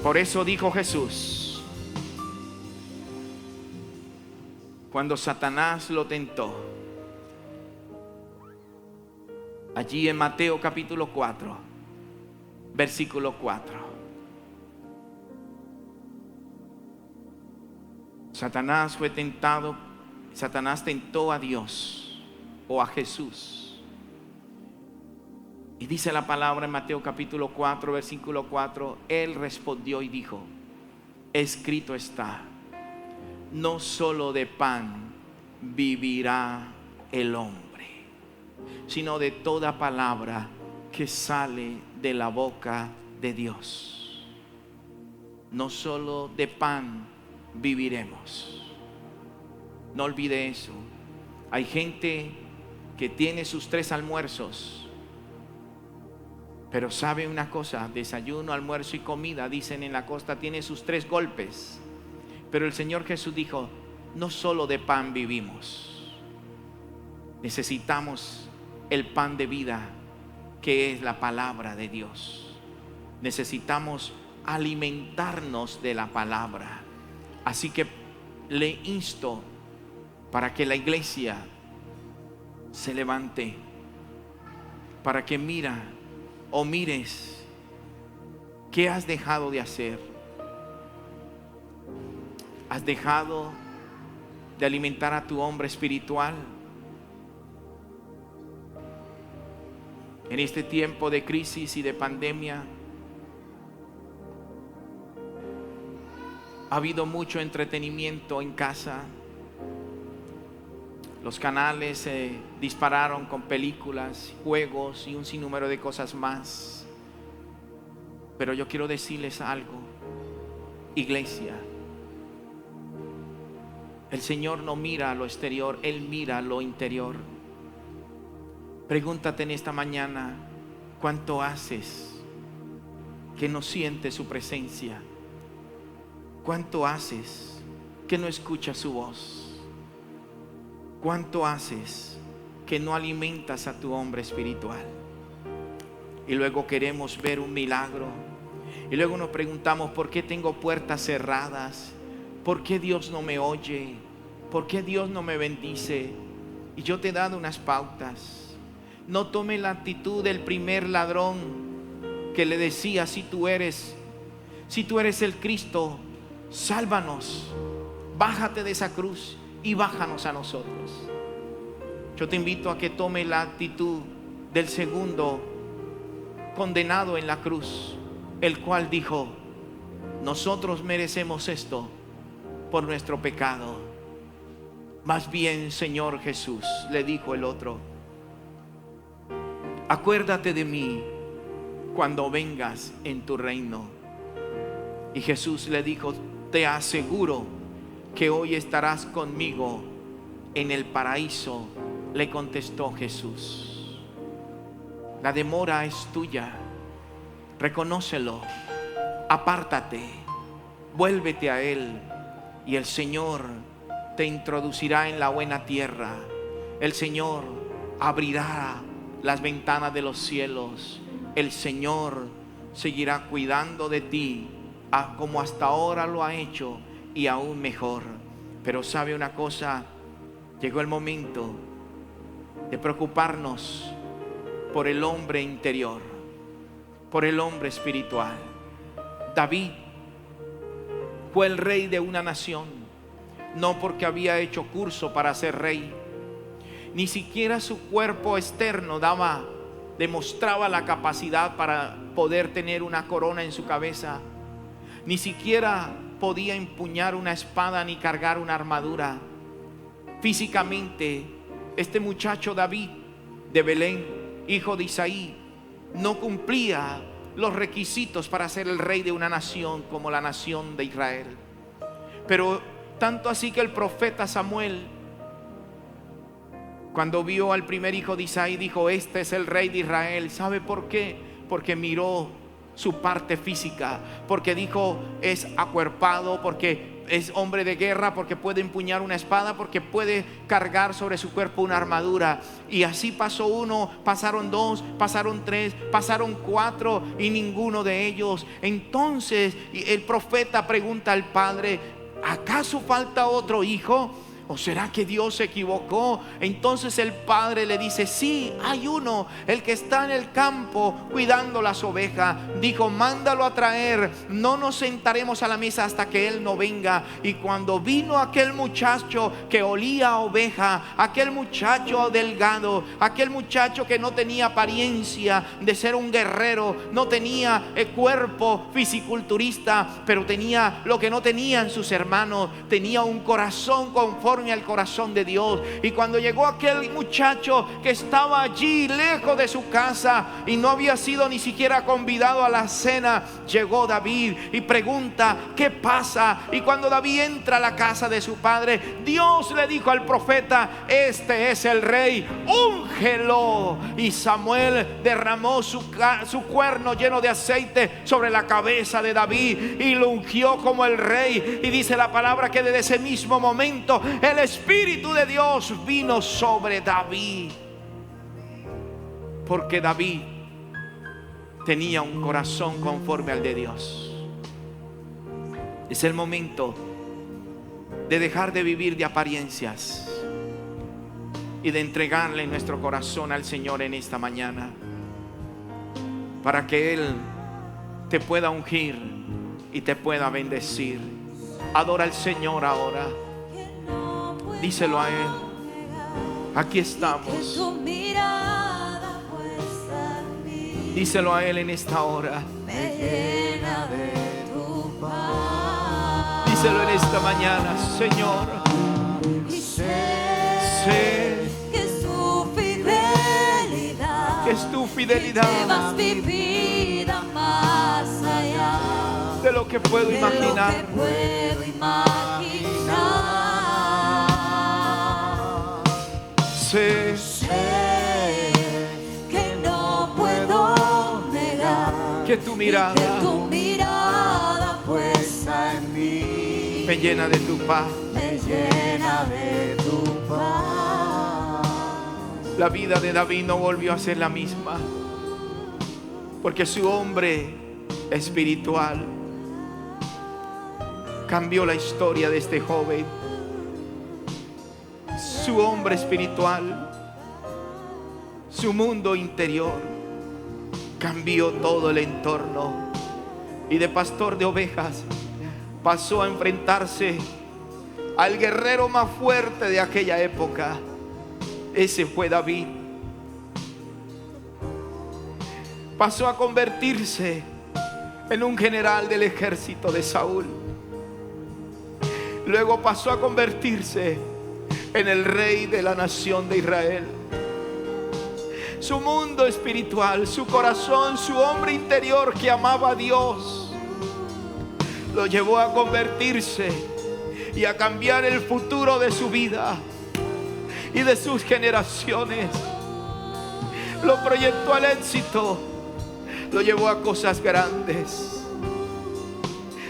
Por eso dijo Jesús, cuando Satanás lo tentó, allí en Mateo capítulo 4, versículo 4. Satanás fue tentado, Satanás tentó a Dios o a Jesús. Y dice la palabra en Mateo capítulo 4, versículo 4, él respondió y dijo, escrito está, no solo de pan vivirá el hombre, sino de toda palabra que sale de la boca de Dios. No solo de pan viviremos. No olvide eso. Hay gente que tiene sus 3 almuerzos, pero sabe una cosa: desayuno, almuerzo y comida, dicen en la costa, tiene sus 3 golpes. Pero el Señor Jesús dijo, no solo de pan vivimos. Necesitamos el pan de vida, que es la palabra de Dios. Necesitamos alimentarnos de la palabra. Así que le insto para que la iglesia se levante, para que mires qué has dejado de hacer. ¿Has dejado de alimentar a tu hombre espiritual? En este tiempo de crisis y de pandemia, ha habido mucho entretenimiento en casa. Los canales se dispararon con películas, juegos y un sinnúmero de cosas más. Pero yo quiero decirles algo, iglesia. El Señor no mira a lo exterior, Él mira a lo interior. Pregúntate en esta mañana, ¿cuánto haces que no sientes su presencia? ¿Cuánto haces que no escuchas su voz? ¿Cuánto haces que no alimentas a tu hombre espiritual? Y luego queremos ver un milagro. Y luego nos preguntamos, ¿por qué tengo puertas cerradas? ¿Por qué Dios no me oye? ¿Por qué Dios no me bendice? Y yo te he dado unas pautas. No tome la actitud del primer ladrón que le decía, si tú eres el Cristo, sálvanos, bájate de esa cruz y bájanos a nosotros. Yo te invito a que tome la actitud del segundo condenado en la cruz, el cual dijo, nosotros merecemos esto por nuestro pecado. Más bien, Señor Jesús, le dijo el otro, acuérdate de mí cuando vengas en tu reino. Y Jesús le dijo, te aseguro que hoy estarás conmigo en el paraíso. Le contestó Jesús. La demora es tuya. Reconócelo. Apártate. Vuélvete a Él. Y el Señor te introducirá en la buena tierra. El Señor abrirá las ventanas de los cielos. El Señor seguirá cuidando de ti como hasta ahora lo ha hecho, y aún mejor. Pero sabe una cosa, llegó el momento de preocuparnos por el hombre interior, por el hombre espiritual. David fue el rey de una nación, no porque había hecho curso para ser rey, ni siquiera su cuerpo externo demostraba la capacidad para poder tener una corona en su cabeza, ni siquiera podía empuñar una espada ni cargar una armadura. Físicamente, este muchacho David de Belén, hijo de Isaí, no cumplía los requisitos para ser el rey de una nación como la nación de Israel. Pero tanto así que el profeta Samuel, cuando vio al primer hijo de Isaí, dijo, este es el rey de Israel. ¿Sabe por qué? Porque miró su parte física, porque dijo, es acuerpado, porque es hombre de guerra, porque puede empuñar una espada, porque puede cargar sobre su cuerpo una armadura. Y así pasó uno, pasaron dos, pasaron tres, pasaron cuatro, y ninguno de ellos. Entonces el profeta pregunta al padre, ¿acaso falta otro hijo? ¿O será que Dios se equivocó? Entonces el padre le dice, sí, hay uno, el que está en el campo cuidando las ovejas. Dijo, mándalo a traer, no nos sentaremos a la mesa hasta que él no venga. Y cuando vino aquel muchacho que olía a oveja, aquel muchacho delgado, aquel muchacho que no tenía apariencia de ser un guerrero, no tenía el cuerpo fisiculturista, pero tenía lo que no tenían sus hermanos, tenía un corazón conforme al corazón de Dios. Y cuando llegó aquel muchacho que estaba allí lejos de su casa y no había sido ni siquiera convidado a la cena, llegó David y pregunta, ¿qué pasa? Y cuando David entra a la casa de su padre, Dios le dijo al profeta, este es el rey, úngelo. Y Samuel derramó su cuerno lleno de aceite sobre la cabeza de David y lo ungió como el rey. Y dice la palabra que desde ese mismo momento el Espíritu de Dios vino sobre David, porque David tenía un corazón conforme al de Dios. Es el momento de dejar de vivir de apariencias y de entregarle nuestro corazón al Señor en esta mañana, para que Él te pueda ungir y te pueda bendecir. Adora al Señor ahora. Díselo a Él. Aquí estamos. Díselo a Él en esta hora. Díselo en esta mañana, Señor. Sé que es tu fidelidad, que es tu que fidelidad llevas mi vida más allá de lo que puedo de imaginar. lo que puedo imaginar. Sé Sé que no puedo negar que tu que mirada tu mirada puesta en mí me llena de tu paz. me llena de tu paz. La vida de David no volvió a ser la misma, porque su hombre espiritual cambió la historia de este joven. Su hombre espiritual, su mundo interior, cambió todo el entorno, y de pastor de ovejas pasó a enfrentarse al guerrero más fuerte de aquella época. Ese fue David. Pasó a convertirse en un general del ejército de Saúl. Luego pasó a convertirse en el rey de la nación de Israel. Su mundo espiritual, su corazón, su hombre interior que amaba a Dios, lo llevó a convertirse y a cambiar el futuro de su vida y de sus generaciones. Lo proyectó al éxito, lo llevó a cosas grandes.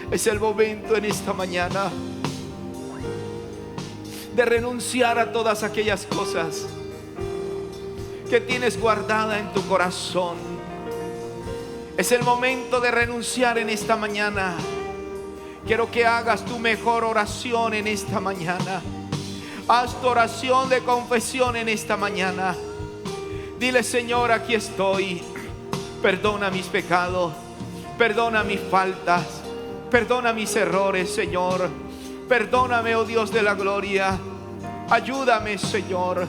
Es el momento en esta mañana de renunciar a todas aquellas cosas que tienes guardada en tu corazón. Es el momento de renunciar en esta mañana. Quiero que hagas tu mejor oración en esta mañana. Haz tu oración de confesión en esta mañana. Dile: Señor, aquí estoy. Perdona mis pecados, perdona mis faltas, perdona mis errores, Señor. Perdóname, oh Dios de la gloria. Ayúdame, Señor.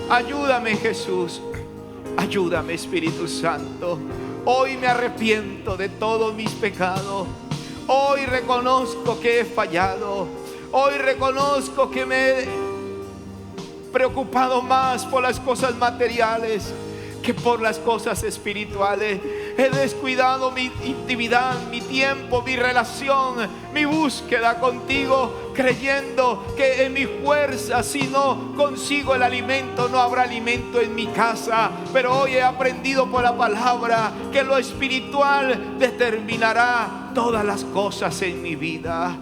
Ayúdame, Jesús. Ayúdame, Espíritu Santo. Hoy me arrepiento de todos mis pecados. Hoy reconozco que he fallado. Hoy reconozco que me he preocupado más por las cosas materiales que por las cosas espirituales. He descuidado mi intimidad, mi tiempo, mi relación, mi búsqueda contigo, creyendo que en mi fuerza, si no consigo el alimento, no habrá alimento en mi casa. Pero hoy he aprendido por la palabra que lo espiritual determinará todas las cosas en mi vida.